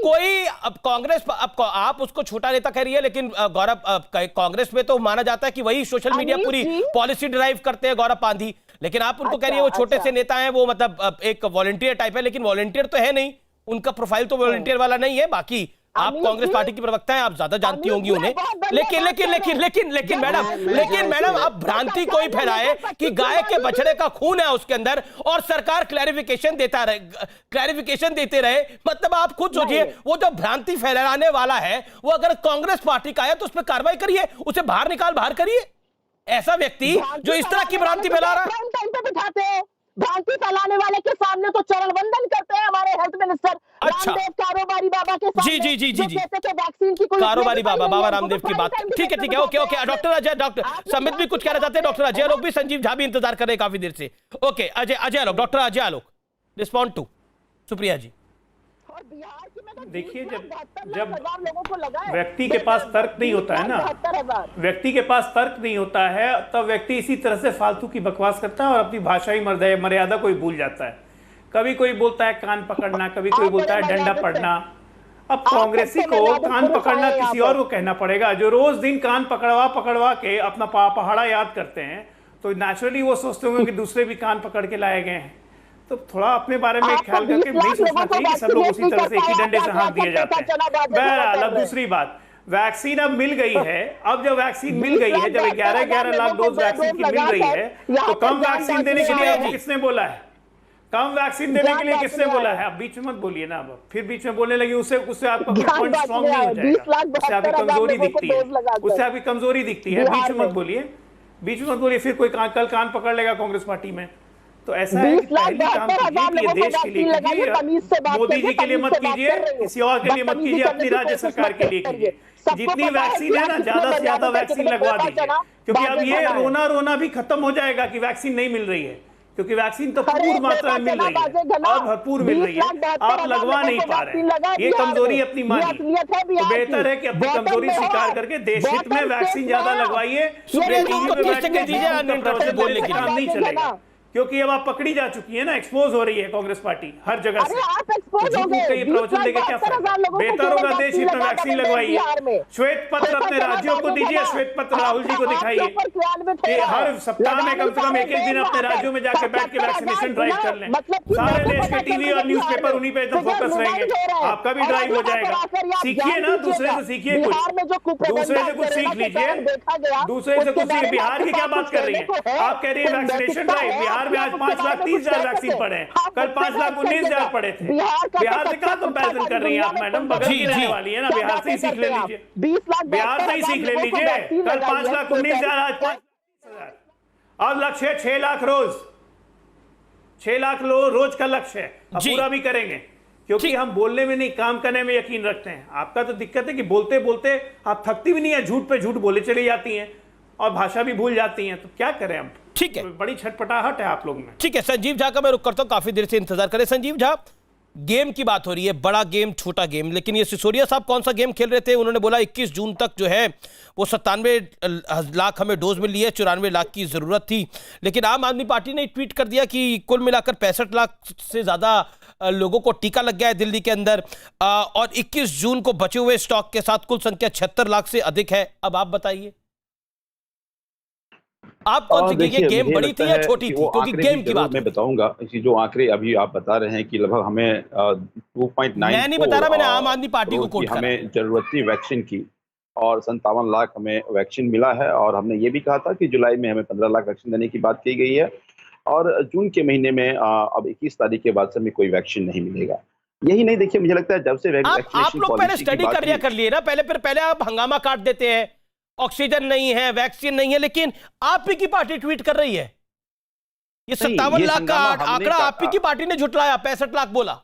कोई अब कांग्रेस, अब आप उसको छोटा नेता कह रही है, लेकिन गौरव कांग्रेस में तो माना जाता है कि वही सोशल मीडिया पूरी पॉलिसी ड्राइव करते हैं, गौरव पांधी, लेकिन आप उनको कह रही है वो छोटे से नेता हैं, वो मतलब एक वॉलंटियर टाइप है, लेकिन वॉलंटियर तो है नहीं, उनका प्रोफाइल तो वॉलंटियर वाला नहीं है। बाकी आप कांग्रेस पार्टी की प्रवक्ता हैं, आप ज्यादा जानती होंगी उन्हें, लेकिन मैडम आप भ्रांति कोई फैलाए कि गाय के बछड़े का खून है उसके अंदर और सरकार क्लैरिफिकेशन देते रहे, मतलब आप खुद सोचिए, वो जो भ्रांति फैलाने वाला है वो अगर कांग्रेस पार्टी का है तो उस पर कार्रवाई करिए, उसे बाहर करिए। ऐसा व्यक्ति जो इस तरह की भ्रांति फैला रहा है, भ्रांति फैलाने वाले के सामने तो चरण वंदन करते हैं हमारे हेल्थ मिनिस्टर रामदेव कारोबारी बाबा के सामने। जी कहते थे वैक्सीन की कोई कारोबारी बाबा रामदेव की बात। ठीक है, ओके। डॉक्टर समित भी कुछ कहना चाहते हैं, डॉक्टर अजय आलोक भी, संजीव झा भी इंतजार कर रहे हैं काफी देर से। Okay, Ajay Alok, doctor Ajay Alok, respond to Supriya ji. देखिए, जब व्यक्ति के पास तर्क नहीं होता है ना, व्यक्ति के पास तर्क नहीं होता है, तब व्यक्ति इसी तरह से फालतू की बकवास करता है और अपनी भाषाई मर्यादा को ही भूल जाता है। कभी कोई बोलता है कान पकड़ना, कभी कोई बोलता है डंडा पड़ना। अब कांग्रेसी को कान पकड़ना किसी और को कहना पड़ेगा, जो रोज दिन कान पकड़वा के अपना पहाड़ा याद करते हैं, तो नेचुरली वो सोचते होंगे कि दूसरे भी कान पकड़ के लाए गए हैं। तो थोड़ा अपने बारे में ख्याल करके नहीं सोचना चाहिए कि सब लोग उसी तरह से एक ही डंडे से हाथ दिए जाते हैं। बहरहाल, अब दूसरी बात, वैक्सीन अब मिल गई है। अब जब वैक्सीन मिल गई है, जब 11 लाख डोज वैक्सीन की मिल गई है, तो कम वैक्सीन देने के लिए किसने बोला है? कम वैक्सीन देने के लिए किसने बोला है? आप बीच में मत बोलिए ना, अब फिर बीच में बोलने लगी, उससे आपका पॉइंट स्ट्रांग नहीं हो जाएगा, उससे आपकी कमजोरी दिखती है, बीच में मत बोलिए। फिर कोई कल कान पकड़ लेगा कांग्रेस पार्टी में, तो ऐसा है कि 20 लाख पहली काम 72,000 कीजिए कि लोगों ये को देश के लिए वैक्सीन लगाइए, तमीज से कीजिए, बात मोदी करिए, जी के लिए तमीज मत से बात कीजिए, कर रही हूँ। किसी और के लिए मत बदतमीजी कीजिए, करने अपनी की राज्य कोशिश सरकार मत के लिए करिए। कीजिए। सबको जितनी पता है वैक्सीन कि है आप ना, कितने ज्यादा से ज्यादा मर्यादा से वैक्सीन कितने लगवा पैसा दीजिए, चला, क्योंकि अब बातें ये बना है। रोना भी खत्म हो जाएगा कि वैक्सीन नहीं मिल रही है, क्योंकि वैक्सीन तो अरे पूर्ण मात्रा में मिल चना रही बाजे है घना, और भरपूर मिल 20 रही है, लाख 72,000 आप लगवा लोगों नहीं को पा वैक्सीन रहे। लगा ये बिहार कमजोरी में। अपनी ये मानिए, असलियत है तो बिहार बेहतर की। है कि अपनी बॉटम कमजोरी में हो स्वीकार आप, करके देश हित बॉटम में स्टेट वैक्सीन में ज्यादा हो आप। लगवाइए। ये टीवी लोगों पे को बैठ 30 के सेकंड दीजिए, झूठ का अनइंटरप्टेड प्रवचन बोलने देने के से लिए। काम नहीं बाजे चलेगा, घना। क्योंकि अब आप पकड़ी जा चुकी है ना, एक्सपोज हो रही है कांग्रेस पार्टी हर जगह से। अरे आप एक्सपोज तो हो झूठ गए। के ये 20 प्रवचन लाख देके क्या 72,000 फायदा? लोगों को बेहतर केवल होगा देश हित में लगा वैक्सीन देंगे लगवाइए। बिहार में। श्वेत पत्र अपने ऐसा राज्यों को बाजे दीजिए, घना। श्वेत पत्र राहुल जी को आपके दिखाइए ऊपर क्रियान्वित हो कि रहा है। हर सप्ताह में कम से कम एक दिन अपने राज्यों में जाके बैठ के 77,000 वैक्सीनेशन ड्राइव कर लें। मतलब कि सारे लोगों देश को के पता टीवी चल और रहा है न्यूज़पेपर बिहार उन्हीं पे में। एकदम फोकस तो रहेंगे, रिवाइज हो रहा है। आपका भी और ड्राइव हो यहाँ पर जाएगा। आकर ये आप सीखिए जान ना, दूसरे लीजिएगा, से सीखिए बिहार में जो कुछ, दूसरे से कुछ कोरोना सीख के कारण लीजिए, देखा गया, दूसरे से उसके कुछ बारे सीख। में बिहार आपके की क्या पास बात कुछ कर रही कहने है? को है? आप कह रही है कोई वैक्सीनेशन नैतिकता ड्राइव। है? बिहार में आज आप 5,30,000 वैक्सीन पड़े हैं, आप कल उससे 5,19,000 बात पड़े थे। बिहार का बिहार से तो कहाँ सबसे कंपैरिजन अच्छा कर रही हैं आप दुनिया में मैडम? कोई बगल की जी, रहने जी। वाली है ना, क्या बिहार से ही बातें सीख ले करते हैं आप? लीजिए। 20 लाख बिहार से ही सीख ले लीजिए। कल 5,19,000, आज 5,30,000, अब लक्ष्य है 6 लाख रोज। 6 लाख रोज का लक्ष्य है, अब जी। पूरा भी करेंगे, क्योंकि हम बोलने में नहीं काम करने में यकीन रखते हैं। आपका तो दिक्कत है कि बोलते बोलते आप थकती भी नहीं है, झूठ पे झूठ बोले चली जाती हैं और भाषा भी भूल जाती हैं, तो क्या करें हम? ठीक है, बड़ी छटपटाहट है आप लोग में। ठीक है। संजीव झा का मैं रुक करता हूं, काफी देर से इंतजार करें। संजीव झा, गेम की बात हो रही है, बड़ा गेम छोटा गेम, लेकिन ये सिसोदिया साहब कौन सा गेम खेल रहे थे? उन्होंने बोला 21 जून तक जो है वो 97 लाख हमें डोज मिली है, 94 लाख की जरूरत थी। लेकिन आम आदमी पार्टी ने ट्वीट कर दिया कि कुल मिलाकर 65 लाख से ज्यादा लोगों को टीका लग गया है दिल्ली के अंदर, और 21 जून को बचे हुए स्टॉक के साथ कुल संख्या 76 लाख से अधिक है। अब आप बताइए, आप कौन सी, ये गेम बड़ी थी या छोटी थी? क्योंकि गेम की बात मैं बताऊंगा कि जो आंकड़े अभी आप बता रहे हैं कि लगभग हमें 2.9, मैं नहीं बता रहा, मैंने आम आदमी पार्टी को कोट करा। हमें जरूरत थी वैक्सीन की, और 57 लाख हमें वैक्सीन मिला है। और हमने ये भी कहा था कि जुलाई में हमें 15 लाख वैक्सीन देने की बात की गई है, और जून के महीने में अब 21 तारीख के बाद से हमें कोई वैक्सीन नहीं मिलेगा। यही नहीं, देखिए मुझे लगता है जब से आप लोग पहले स्टडी कर लिए ना, पहले आप हंगामा काट देते हैं, ऑक्सीजन नहीं है, वैक्सीन नहीं है, लेकिन आप ही की पार्टी ट्वीट कर रही है। ये 57 लाख का आंकड़ा आप ही की पार्टी ने झुटलाया, 65 लाख बोला।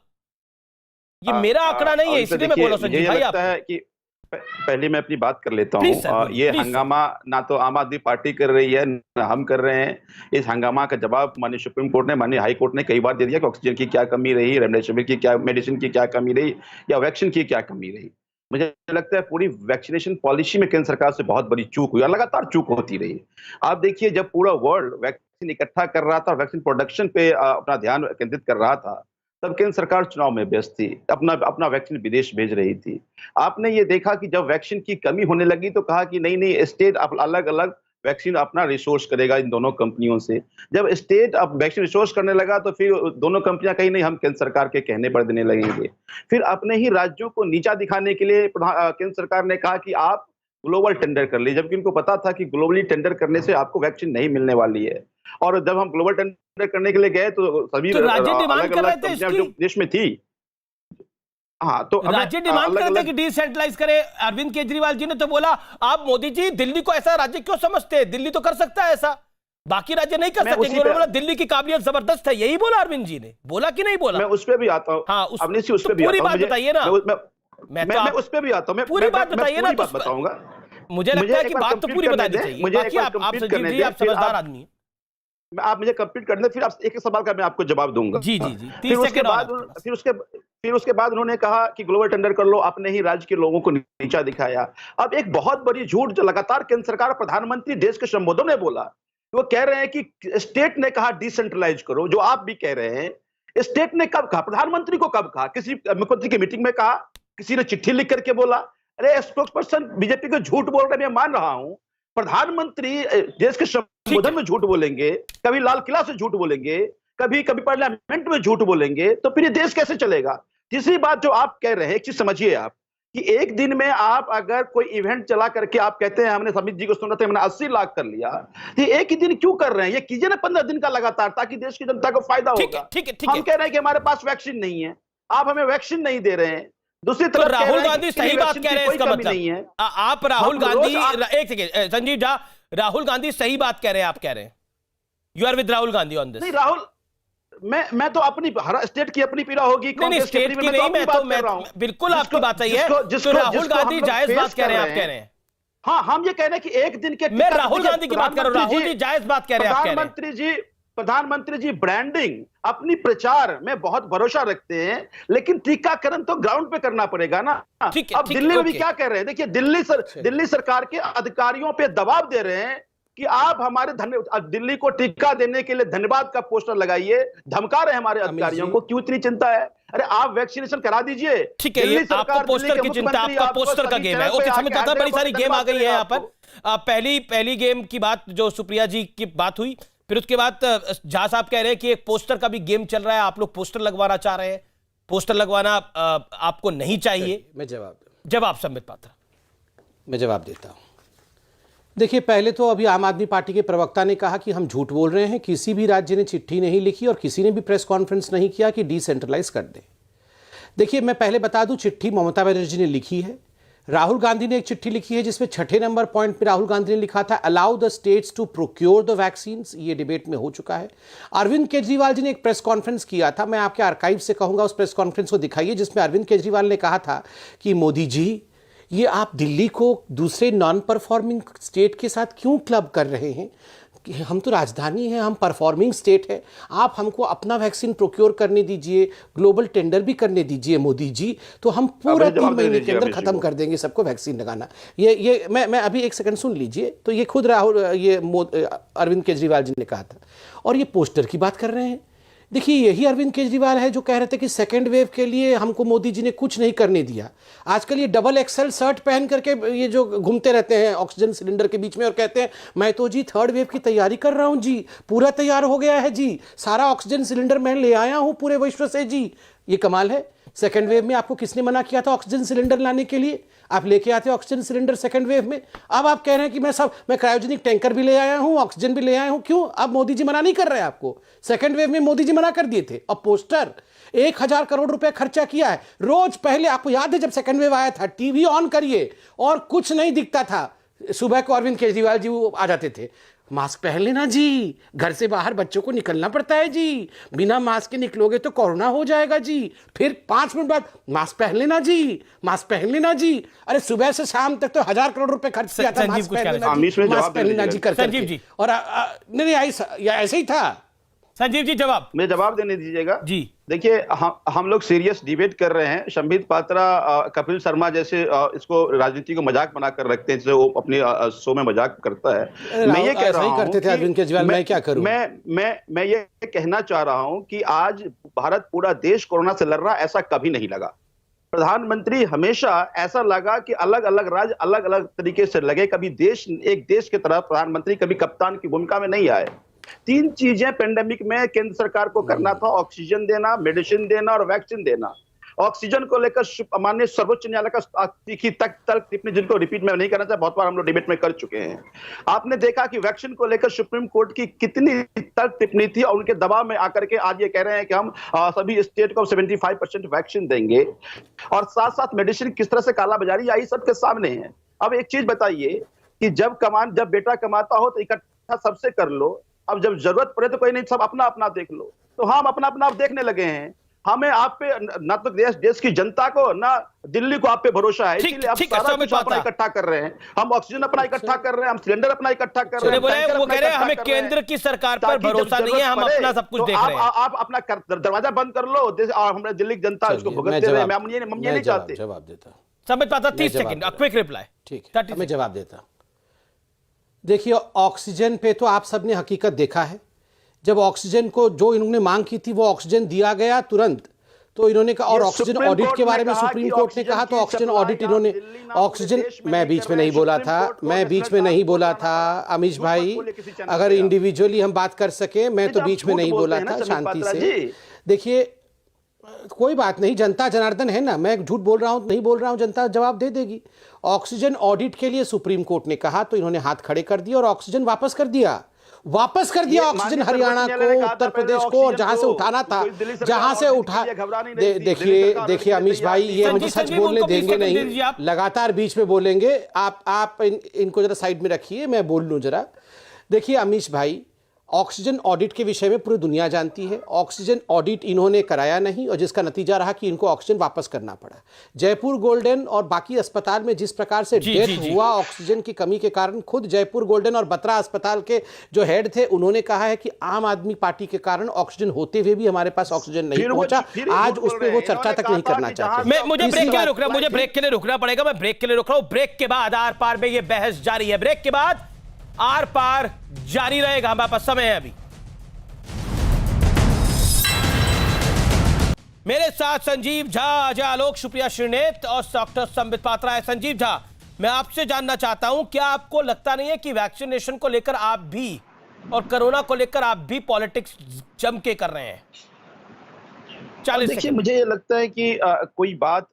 ये मेरा आंकड़ा नहीं है, इसलिए मैं बोला संजीव भाई। लगता है कि पहले मैं अपनी बात कर लेता हूँ। ये हंगामा ना तो आम आदमी पार्टी कर रही है ना हम कर रहे हैं। इस हंगामा का जवाब माननीय सुप्रीम कोर्ट ने, माननीय हाई कोर्ट ने कई बार दे दिया कि ऑक्सीजन की क्या कमी रही, रेमडेसिविर की क्या, मेडिसिन की क्या कमी रही, या वैक्सीन की क्या कमी रही। मुझे लगता है पूरी वैक्सीनेशन पॉलिसी में केंद्र सरकार से बहुत बड़ी चूक हुई और लगातार चूक होती रही। आप देखिए, जब पूरा वर्ल्ड वैक्सीन इकट्ठा कर रहा था, वैक्सीन प्रोडक्शन पे अपना ध्यान केंद्रित कर रहा था, तब केंद्र सरकार चुनाव में व्यस्त थी, अपना वैक्सीन विदेश भेज रही थी। आपने ये देखा कि जब वैक्सीन की कमी होने लगी तो कहा कि नहीं स्टेट अलग अलग वैक्सीन अपना रिसोर्स करेगा इन दोनों कंपनियों से। जब स्टेट अब वैक्सीन रिसोर्स करने लगा तो फिर दोनों कंपनियां कहीं नहीं, हम केंद्र सरकार के कहने पर देने लगेंगे। फिर अपने ही राज्यों को नीचा दिखाने के लिए केंद्र सरकार ने कहा कि आप ग्लोबल टेंडर कर लीजिए, जबकि उनको पता था कि ग्लोबली टेंडर करने से आपको वैक्सीन नहीं मिलने वाली है। और जब हम ग्लोबल टेंडर करने के लिए गए तो सभी अलग अलग कंपनियां जो देश में थी, हाँ, तो राज्य डिमांड कर रहे थे कि डिसेंट्रलाइज करे। अरविंद केजरीवाल जी ने तो बोला, आप मोदी जी दिल्ली को ऐसा राज्य क्यों समझते हैं, दिल्ली तो कर सकता है ऐसा, बाकी राज्य नहीं कर सकते। उन्होंने बोला दिल्ली की काबिलियत जबरदस्त है, यही बोला अरविंद जी ने, बोला कि नहीं बोला? मैं उस पे भी आता हूँ। हाँ, उस पे भी पूरी बात बताइए ना। मैं उस पे भी आता हूँ, पूरी बात बताइए ना, बात बताऊंगा। मुझे लगता है कि बात तो पूरी बतानी चाहिए। बाकी आप संजीव जी, आप समझदार आदमी हैं, आप मुझे कंप्लीट कर दें, फिर आप एक सवाल का मैं आपको जवाब दूंगा। जी जी जी। फिर उसके बाद उन्होंने कहा कि ग्लोबल टेंडर कर लो, अपने ही राज्य के लोगों को नीचा दिखाया। अब एक बहुत बड़ी झूठ जो लगातार केंद्र सरकार, प्रधानमंत्री देश के संबोधन में बोला, वो कह रहे हैं कि स्टेट ने कहा डिसेंट्रलाइज करो, जो आप भी कह रहे हैं। स्टेट ने कब कहा, प्रधानमंत्री को कब कहा? किसी मुख्यमंत्री की मीटिंग में कहा, किसी ने चिट्ठी लिख करके बोला? अरे स्पोक्स पर्सन बीजेपी को झूठ बोल रहे, मैं मान रहा हूं। प्रधानमंत्री देश के संबोधन में झूठ बोलेंगे, कभी लाल किला से झूठ बोलेंगे, कभी पार्लियामेंट में झूठ बोलेंगे, तो फिर ये देश कैसे चलेगा? तीसरी बात जो आप कह रहे हैं, एक चीज समझिए आप, कि एक दिन में आप अगर कोई इवेंट चला करके आप कहते हैं हमने समित जी को सुना था, हमने 80 लाख कर लिया, तो एक ही दिन क्यों कर रहे हैं? ये कीजिए ना 15 दिन का लगातार, ताकि देश की जनता को फायदा होगा। हम कह रहे हैं कि हमारे पास वैक्सीन नहीं है, आप हमें वैक्सीन नहीं दे रहे हैं। दूसरी तरफ तो राहुल गांधी सही बात कह रहे हैं, इसका मतलब नहीं है। आप राहुल गांधी, एक सेकंड संजीव झा, राहुल गांधी सही बात कह रहे हैं, आप कह रहे हैं you are with Rahul Gandhi on this? नहीं, मैं तो अपनी हर स्टेट की अपनी पीड़ा होगी, नहीं स्टेट की नहीं, मैं बिल्कुल आपकी बात सही है। तो राहुल गांधी जायज बात कह रहे हैं, आप कह रहे हैं। हाँ, हम ये कह रहे हैं कि एक दिन के, मैं राहुल गांधी की बात कर रहा हूं, राहुल जी जायज बात कह रहे हैं। प्रधानमंत्री जी ब्रांडिंग, अपनी प्रचार में बहुत भरोसा रखते हैं, लेकिन टीकाकरण तो ग्राउंड पे करना पड़ेगा ना। अब दिल्ली में भी क्या कह रहे हैं, देखिए दिल्ली सरकार के अधिकारियों पे दबाव दे रहे हैं कि आप हमारे दिल्ली को टीका देने के लिए धन्यवाद का पोस्टर लगाइए, धमका रहे हैं हमारे अधिकारियों को। क्यों इतनी चिंता है? अरे आप वैक्सीनेशन करा दीजिए। ठीक है, ये आपको पोस्टर की चिंता, आपका पोस्टर का गेम है। ओके, समझ आता, बड़ी सारी गेम आ गई है यहाँ पर। पहली गेम की बात जो सुप्रिया जी की बात हुई, फिर उसके बाद झा साहब कह रहे हैं कि एक पोस्टर का भी गेम चल रहा है, आप लोग पोस्टर लगवाना चाह रहे हैं। पोस्टर लगवाना आपको नहीं चाहिए। मैं जवाब संबित पात्रा, मैं जवाब देता हूं। देखिए, पहले तो अभी आम आदमी पार्टी के प्रवक्ता ने कहा कि हम झूठ बोल रहे हैं, किसी भी राज्य ने चिट्ठी नहीं लिखी और किसी ने भी प्रेस कॉन्फ्रेंस नहीं किया कि डिसेंट्रलाइज कर दे। देखिए, मैं पहले बता दूं, चिट्ठी ममता बनर्जी ने लिखी है, राहुल गांधी ने एक चिट्ठी लिखी है जिसमें 6 नंबर पॉइंट पे राहुल गांधी ने लिखा था allow the states to procure the vaccine. ये डिबेट में हो चुका है। अरविंद केजरीवाल जी ने एक प्रेस कॉन्फ्रेंस किया था, मैं आपके आर्काइव से कहूंगा उस प्रेस कॉन्फ्रेंस को दिखाइए, जिसमें अरविंद केजरीवाल ने कहा था कि मोदी जी, ये आप दिल्ली को दूसरे नॉन परफॉर्मिंग स्टेट के साथ क्यों क्लब कर रहे हैं? कि हम तो राजधानी है, हम परफॉर्मिंग स्टेट है, आप हमको अपना वैक्सीन प्रोक्योर करने दीजिए, ग्लोबल टेंडर भी करने दीजिए मोदी जी, तो हम पूरा 3 महीने के अंदर खत्म कर देंगे सबको वैक्सीन लगाना। ये मैं अभी एक सेकंड सुन लीजिए। तो ये खुद अरविंद केजरीवाल जी ने कहा था। और ये पोस्टर की बात कर रहे हैं। देखिए, यही अरविंद केजरीवाल है जो कह रहे थे कि सेकेंड वेव के लिए हमको मोदी जी ने कुछ नहीं करने दिया। आजकल ये डबल एक्सेल शर्ट पहन करके ये जो घूमते रहते हैं ऑक्सीजन सिलेंडर के बीच में और कहते हैं मैं तो जी 3rd वेव की तैयारी कर रहा हूं जी, पूरा तैयार हो गया है जी, सारा ऑक्सीजन सिलेंडर मैं ले आया हूं पूरे विश्व से जी। ये कमाल है। सेकेंड वेव में आपको किसने मना किया था ऑक्सीजन सिलेंडर लाने के लिए? आप लेके आते ऑक्सीजन सिलेंडर सेकंड वेव में। अब आप कह रहे हैं कि मैं क्रायोजेनिक टैंकर भी ले आया हूं, ऑक्सीजन भी ले आया हूं। क्यों? अब मोदी जी मना नहीं कर रहे हैं आपको। सेकंड वेव में मोदी जी मना कर दिए थे। अब पोस्टर 1000 करोड़ रुपए खर्चा किया है। रोज पहले आपको याद है जब सेकंड वेव आया था, टीवी ऑन करिए और कुछ नहीं दिखता था। सुबह को अरविंद केजरीवाल जी वो आ जाते थे, मास्क पहन लेना जी, घर से बाहर बच्चों को निकलना पड़ता है जी, बिना मास्क के निकलोगे तो कोरोना हो जाएगा जी। फिर 5 मिनट बाद मास्क पहन लेना जी, मास्क पहन लेना जी। अरे सुबह से शाम तक तो 1000 करोड़ रुपए खर्च किया था मास्क पहन लेना जी कर संजीव जी। और नहीं ऐसे ही था। संजीव जी जवाब, मैं जवाब देने दीजिएगा जी। देखिए, हम लोग सीरियस डिबेट कर रहे हैं। संबित पात्रा कपिल शर्मा जैसे इसको राजनीति को मजाक बनाकर रखते हैं, जैसे वो अपने शो में मजाक करता है। मैं ये कह रहा हूं करते थे अरविंद केजरीवाल, मैं क्या करूं? मैं ये कहना चाह रहा हूं कि आज भारत पूरा देश कोरोना से लड़ रहा, ऐसा कभी नहीं लगा। प्रधानमंत्री हमेशा ऐसा लगा कि अलग अलग राज्य अलग अलग तरीके से लगे, कभी एक देश की तरह प्रधानमंत्री कभी कप्तान की भूमिका में नहीं आए। 3 चीजें पेंडेमिक में केंद्र सरकार को करना था, ऑक्सीजन देना, मेडिसिन देना और वैक्सीन देना। ऑक्सीजन को लेकर माननीय सर्वोच्च न्यायालय का तीखी तर्क टिप्पणी, जिनको रिपीट में नहीं करना चाहिए, बहुत बार हम लोग डिबेट में कर चुके हैं। आपने देखा कि वैक्सीन को लेकर सुप्रीम कोर्ट की कितनी तर्क टिप्पणी थी और उनके दबाव में आकर के आज ये कह रहे हैं कि हम सभी स्टेट को 75% वैक्सीन देंगे। और साथ साथ मेडिसिन किस तरह से कालाबाजारी आई सबके सामने है। अब एक चीज बताइए कि जब बेटा कमाता हो तो इकट्ठा सबसे कर लो, अब जब जरूरत पड़े तो कोई नहीं, सब अपना अपना देख लो। तो हम अपना अपना देखने लगे हैं। हमें आप पे न तो देश की जनता को ना दिल्ली को आप पे भरोसा है, इसलिए आप सारा कुछ अपना इकट्ठा कर रहे हैं। हम ऑक्सीजन अपना इकट्ठा कर रहे हैं, हम सिलेंडर अपना इकट्ठा कर रहे हैं। वो कह रहे हैं हमें केंद्र की सरकार पर भरोसा नहीं है, हम अपना सब कुछ देख रहे हैं। आप अपना दरवाजा बंद कर लो और हमारे दिल्ली की जनता इसको भुगतते रहे। हम ये नहीं चाहते। जवाब देता समझ पाता 30 सेकंड क्विक रिप्लाई। ठीक है, मैं जवाब देता। देखिए, ऑक्सीजन पे तो आप सबने हकीकत देखा है। जब ऑक्सीजन को जो इन्होंने मांग की थी वो ऑक्सीजन दिया गया तुरंत, तो इन्होंने कहा। और ऑक्सीजन ऑडिट के बारे में सुप्रीम कोर्ट ने कहा, तो ऑक्सीजन ऑडिट इन्होंने ऑक्सीजन, मैं बीच में नहीं बोला था, अमीश भाई, अगर इंडिविजुअली हम बात कर सके, मैं तो बीच में नहीं बोला था, शांति से। देखिए, कोई बात नहीं, जनता जनार्दन है ना, मैं झूठ बोल रहा हूं नहीं बोल रहा हूं, जनता जवाब दे देगी। ऑक्सीजन ऑडिट के लिए सुप्रीम कोर्ट ने कहा तो इन्होंने हाथ खड़े कर दिए और ऑक्सीजन वापस कर दिया ऑक्सीजन हरियाणा को, उत्तर प्रदेश को, और जहां से उठाना था जहां से उठा। देखिए अमीश भाई, ये मुझे सच बोलने देंगे नहीं, लगातार बीच में बोलेंगे। आप इनको जरा साइड में रखिए, मैं बोल लूं जरा। देखिए अमीश भाई, ऑक्सीजन ऑडिट के विषय में पूरी दुनिया जानती है। ऑक्सीजन ऑडिट इन्होंने कराया नहीं और जिसका नतीजा रहा कि इनको ऑक्सीजन वापस करना पड़ा। जयपुर गोल्डन और बाकी अस्पताल में जिस प्रकार से डेथ हुआ ऑक्सीजन की कमी के कारण, खुद जयपुर गोल्डन और बत्रा अस्पताल के जो हेड थे उन्होंने कहा है कि आम आदमी पार्टी के कारण ऑक्सीजन होते हुए भी हमारे पास ऑक्सीजन नहीं पहुंचा। आज उस पर वो चर्चा तक नहीं करना चाहते। मुझे ब्रेक के लिए रुकना पड़ेगा। मैं ब्रेक के लिए रुक रहा हूं। ब्रेक के बाद आर पार में ये बहस जारी है। ब्रेक के बाद आर पार जारी रहेगा। हमारे पास समय है अभी। मेरे साथ संजीव झा, अजय आलोक, सुप्रिया श्रीनेत और डॉक्टर संबित पात्रा है। संजीव झा, मैं आपसे जानना चाहता हूं, क्या आपको लगता नहीं है कि वैक्सीनेशन को लेकर आप भी और कोरोना को लेकर आप भी पॉलिटिक्स जम के कर रहे हैं? 40 देखिए, मुझे ये लगता है कि कोई बात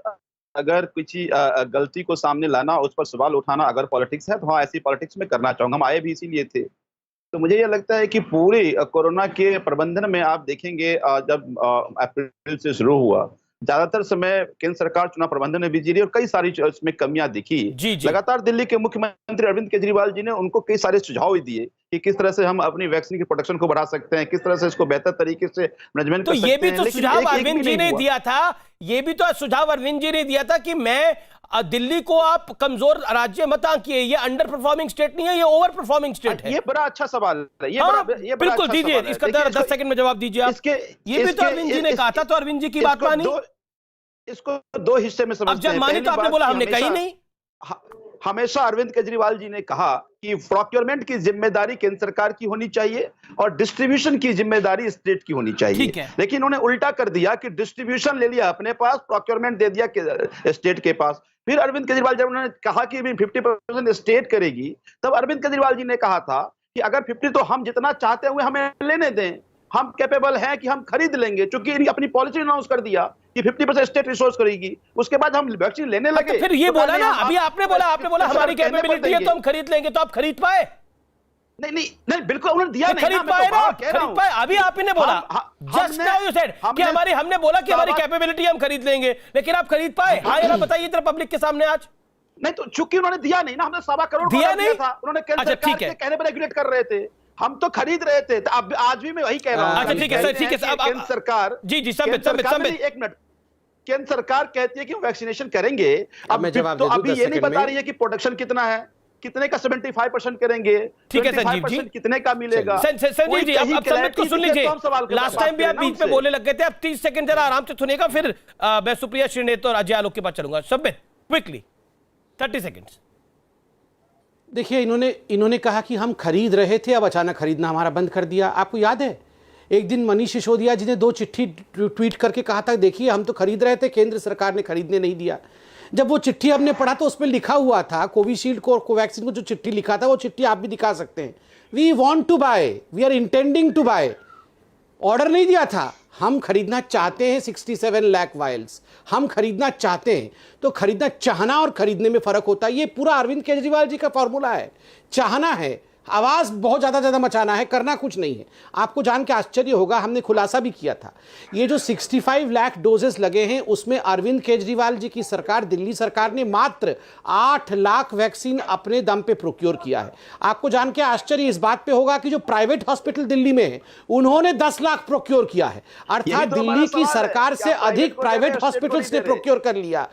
अगर किसी गलती को सामने लाना, उस पर सवाल उठाना अगर पॉलिटिक्स है तो हाँ, ऐसी पॉलिटिक्स में करना चाहूंगा। हम आए भी इसीलिए थे। तो मुझे ये लगता है कि पूरी कोरोना के प्रबंधन में आप देखेंगे जब अप्रैल से शुरू हुआ, ज्यादातर समय केंद्र सरकार चुनाव प्रबंधन में बिजी रही और कई सारी इसमें कमियां दिखी। लगातार दिल्ली के मुख्यमंत्री अरविंद केजरीवाल जी ने उनको कई सारे सुझाव भी दिए कि किस तरह से हम अपनी वैक्सीन की प्रोडक्शन को बढ़ा सकते हैं, किस तरह से इसको बेहतर तरीके से मैनेजमेंट कर सकते हैं। ये भी तो सुझाव अरविंद जी ने दिया था। ये भी तो सुझाव अरविंद जी ने दिया था कि मैं दिल्ली को आप कमजोर राज्य मत आंकिए, ये अंडर परफॉर्मिंग स्टेट नहीं है, ये ओवर परफॉर्मिंग स्टेट है। ये बड़ा अच्छा सवाल है। ये बिल्कुल दीजिए, इसका 10 सेकंड में जवाब दीजिए आप। ये भी तो अरविंद जी ने कहा था, तो अरविंद जी की बात मानी। इसको दो हिस्से में समझते हैं। अब जब मानी तो आपने बोला हमने कही नहीं। हमेशा अरविंद केजरीवाल जी ने कहा कि प्रोक्योरमेंट की जिम्मेदारी केंद्र सरकार की होनी चाहिए और डिस्ट्रीब्यूशन की जिम्मेदारी स्टेट की होनी चाहिए। लेकिन उन्होंने उल्टा कर दिया कि डिस्ट्रीब्यूशन ले लिया अपने पास, प्रोक्योरमेंट दे दिया स्टेट के पास। फिर अरविंद केजरीवाल जब उन्होंने कहा कि 50% स्टेट करेगी, तब अरविंद केजरीवाल जी ने कहा था कि अगर 50 तो हम जितना चाहते हुए हमें लेने दें, हम कैपेबल हैं कि हम खरीद लेंगे। चूंकि इन्हें अपनी पॉलिसी अनाउंस कर दिया कि 50% स्टेट रिसोर्स करेगी, उसके बाद हम वैक्सीन लेने लगे। तो फिर ये बोला ना, अभी आपने बोला हमारी कैपेबिलिटी है तो हम खरीद लेंगे, तो आप खरीद पाए? नहीं, बिल्कुल उन्होंने दिया नहीं। खरीद पाए ना, खरीद पाए। अभी आपने बोला, जस्ट नाउ यू सेड कि हमने बोला कि हमारी कैपेबिलिटी हम खरीद लेंगे, लेकिन आप खरीद पाए? हाँ या ना बताइए इधर पब्लिक के सामने आज। नहीं, तो चूंकि उन्होंने दिया नहीं ना, हमने 1.25 करोड़ दिया नहीं था। उन्होंने केंद्र सरकार के कहने पर रेगुलेट कर रहे थे, हम तो खरीद रहे थे। अब आज भी मैं वही कह रहा हूं। अच्छा ठीक है सर, ठीक है। केंद्र सरकार जी एक मिनट, केंद्र सरकार कहती है कि हम वैक्सीनेशन करेंगे। अब तो अभी ये नहीं बता रही है कि प्रोडक्शन कितना है, कितने का 75% करेंगे। ठीक है संजीव जी, कितने का मिलेगा। संजीव जी अब संबित को सुन लीजिए। लास्ट टाइम भी आप बीच में बोलने लग गए थे, अब 30 सेकंड जरा आराम से सुनेगा, फिर मैं सुप्रिया श्रीनेत और अजय आलोक के पास चलूंगा। Sambit quickly 30 seconds. देखिए, इन्होंने कहा कि हम खरीद रहे थे, अब अचानक खरीदना हमारा बंद कर दिया। आपको याद है एक दिन मनीष सिसोदिया जी ने 2 चिट्ठी ट्वीट करके कहा था, देखिए हम तो खरीद रहे थे, केंद्र सरकार ने खरीदने नहीं दिया। जब वो चिट्ठी हमने पढ़ा तो उसमें लिखा हुआ था, कोविशील्ड को और कोवैक्सीन को जो चिट्ठी लिखा था, वो चिट्ठी आप भी दिखा सकते हैं। We want to buy, we are intending to buy. Order नहीं दिया था, हम खरीदना चाहते हैं 67 लाख वायल्स, हम खरीदना चाहते हैं। तो खरीदना चाहना और खरीदने में फर्क होता है। ये पूरा अरविंद केजरीवाल जी का फॉर्मूला है। चाहना है, आवाज बहुत ज्यादा मचाना है, करना कुछ नहीं है। आपको जान के आश्चर्य होगा, हमने खुलासा भी किया था, ये जो 65 लाख डोजेस लगे हैं उसमें अरविंद केजरीवाल जी की सरकार, दिल्ली सरकार ने मात्र 8 लाख वैक्सीन अपने दम पे प्रोक्योर किया है। आपको जान के आश्चर्य इस बात पे होगा कि जो प्राइवेट हॉस्पिटल दिल्ली में है उन्होंने 10 लाख प्रोक्योर किया है। अर्थात दिल्ली की सरकार से अधिक प्राइवेट हॉस्पिटल्स ने प्रोक्योर कर लिया।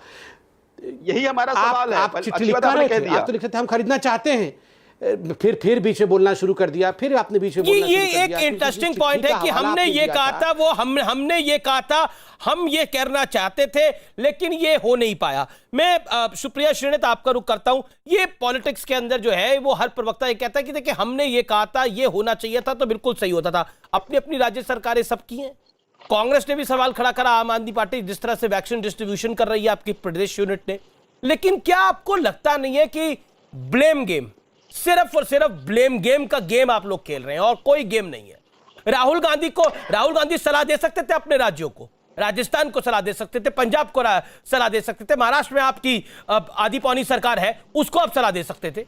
यही हमारा सवाल है। आप चिट्ठी लिखा रहे थे, आप तो लिख रहे थे हम खरीदना चाहते हैं, फिर बीच में बोलना शुरू कर दिया, फिर आपने बीच में बोलना शुरू कर दिया। ये एक इंटरेस्टिंग पॉइंट है कि हमने ये कहा था, वो हमने ये कहा था, हम ये करना चाहते थे, लेकिन ये हो नहीं पाया। मैं सुप्रिया श्रीनेत आपका रुख करता हूं। ये पॉलिटिक्स के अंदर जो है वो हर प्रवक्ता ये कहता है कि देखिए हमने ये कहा था, ये होना चाहिए था, तो बिल्कुल सही होता था। अपनी अपनी राज्य सरकारें सबकी हैं। कांग्रेस ने भी सवाल खड़ा करा, आम आदमी पार्टी जिस तरह से वैक्सीन डिस्ट्रीब्यूशन कर रही है आपकी प्रदेश यूनिट ने। लेकिन क्या आपको लगता नहीं है कि ब्लेम गेम, सिर्फ और सिर्फ ब्लेम गेम का गेम आप लोग खेल रहे हैं और कोई गेम नहीं है? राहुल गांधी सलाह दे सकते थे अपने राज्यों को, राजस्थान को सलाह दे सकते थे, पंजाब को सलाह दे सकते थे, महाराष्ट्र में आपकी आधी पौनी सरकार है उसको आप सलाह दे सकते थे।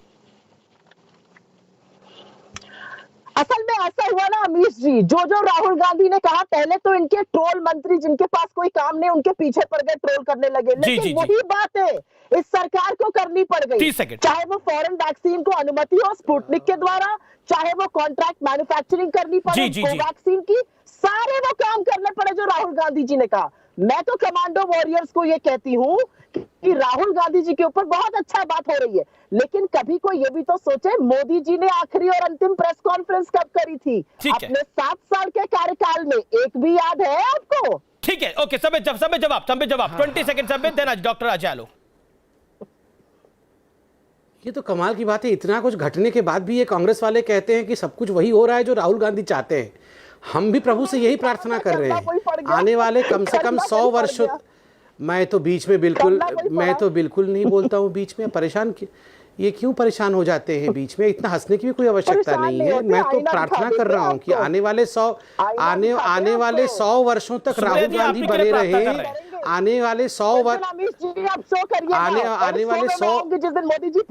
असल में ऐसा हुआ ना अमीश जी, जो राहुल गांधी ने कहा, पहले तो इनके ट्रोल मंत्री जिनके पास कोई काम नहीं उनके पीछे पड़ गए, ट्रोल करने लगे, लेकिन वही बात है इस सरकार को करनी पड़ गई। चाहे वो फॉरेन वैक्सीन को अनुमति हो स्पुतनिक के द्वारा, चाहे वो कॉन्ट्रैक्ट मैन्युफैक्चरिंग करनी पड़े कोवैक्सीन की, सारे वो काम करने पड़े जो राहुल गांधी जी ने कहा। मैं तो कमांडो वॉरियर्स को ये कहती हूँ कि राहुल गांधी जी के ऊपर बहुत अच्छा बात हो रही है, लेकिन कभी कोई ये भी तो सोचे, मोदी जी ने आखिरी और अंतिम प्रेस कॉन्फ्रेंस कब करी थी? अपने 7 साल के कार्यकाल में, एक भी याद है आपको? ठीक है, ओके, समय जवाब 20 सेकंड समय देना। डॉक्टर अजय आलोक, ये तो कमाल की बात है, इतना कुछ घटने के बाद भी ये कांग्रेस वाले कहते हैं कि सब कुछ वही हो रहा है जो राहुल गांधी चाहते हैं। हम भी प्रभु से यही प्रार्थना कर रहे हैं, आने वाले कम से कम 100 वर्ष। मैं तो बीच में बिल्कुल नहीं बोलता हूँ बीच में, परेशान ये क्यों परेशान हो जाते हैं बीच में? इतना हंसने की भी कोई आवश्यकता नहीं है। मैं तो प्रार्थना कर रहा हूँ कि आने वाले 100 वर्षों तक राहुल गांधी बने रहे। आने वाले 100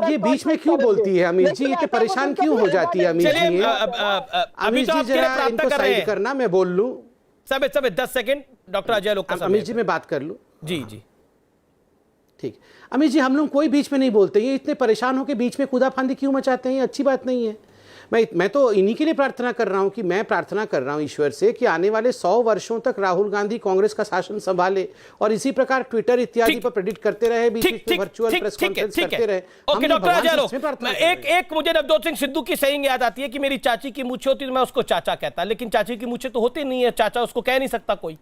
ये बीच में क्यों बोलती है अमीश जी? ये परेशान क्यों हो जाती है अमीश जी? अमीश जी जरा इनको साइड करना, मैं बोल लूं। सब 10 सेकंड डॉक्टर अजय आलोक का समय। अमीश जी मैं बात कर लूं? जी ठीक। अमीश जी, हम लोग कोई बीच में नहीं बोलते, ये इतने परेशान होकर बीच में कूदाफांदी क्यों मचाते हैं? ये अच्छी बात नहीं है। मैं तो इन्हीं के लिए प्रार्थना कर रहा हूं कि मैं प्रार्थना कर रहा हूं ईश्वर से कि आने वाले 100 वर्षों तक राहुल गांधी कांग्रेस का शासन संभाले और इसी प्रकार ट्विटर इत्यादि पर प्रेडिक्ट करते रहे, बीच में वर्चुअल प्रेस कॉन्फ्रेंस करते रहे। ओके डॉक्टर अजय आलोक, एक मुझे नवजोत सिंह सिद्धू की सही याद आती है कि मेरी चाची की मूछें होती तो मैं उसको चाचा कहता, लेकिन चाची की मूछें तो होती नहीं है, चाचा उसको कह नहीं सकता कोई।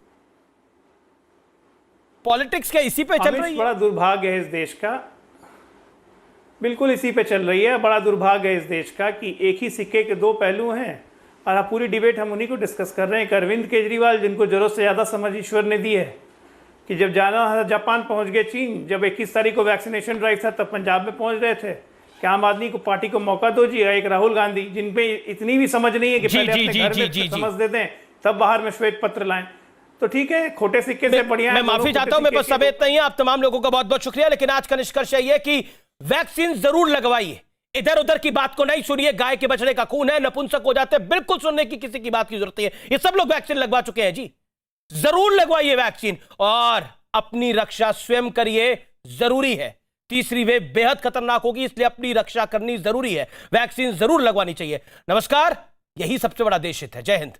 पॉलिटिक्स क्या इसी पे चल रही है? बड़ा दुर्भाग्य है इस देश का, बिल्कुल इसी पे चल रही है। बड़ा दुर्भाग्य है इस देश का कि एक ही सिक्के के 2 पहलू हैं और आप पूरी डिबेट हम उन्हीं को डिस्कस कर रहे हैं। अरविंद केजरीवाल, जिनको जरूरत से ज़्यादा समझ ईश्वर ने दी है, कि जब जाना था जापान पहुंच गए चीन, जब 21 तारीख को वैक्सीनेशन ड्राइव था तब पंजाब में पहुंच रहे थे कि आम आदमी को पार्टी को मौका दो जी। एक राहुल गांधी, जिन पे इतनी भी समझ नहीं है कि पहले अपने घर में समझ दे दें तब बाहर में श्वेत पत्र लाएं, तो ठीक है, खोटे सिक्के से बढ़िया। मैं माफी चाहता हूं, मैं बस समेत नहीं है। आप तमाम लोगों का बहुत बहुत शुक्रिया, लेकिन आज का निष्कर्ष यह है कि वैक्सीन जरूर लगवाइए, इधर उधर की बात को नहीं सुनिए। गाय के बछड़े का खून है, नपुंसक हो जाते हैं, बिल्कुल सुनने की किसी की बात की जरूरत नहीं है। ये सब लोग वैक्सीन लगवा चुके हैं जी, जरूर लगवाइए वैक्सीन और अपनी रक्षा स्वयं करिए, जरूरी है। तीसरी वेव बेहद खतरनाक होगी, इसलिए अपनी रक्षा करनी जरूरी है। वैक्सीन जरूर लगवानी चाहिए। नमस्कार, यही सबसे बड़ा देश हित है। जय हिंद।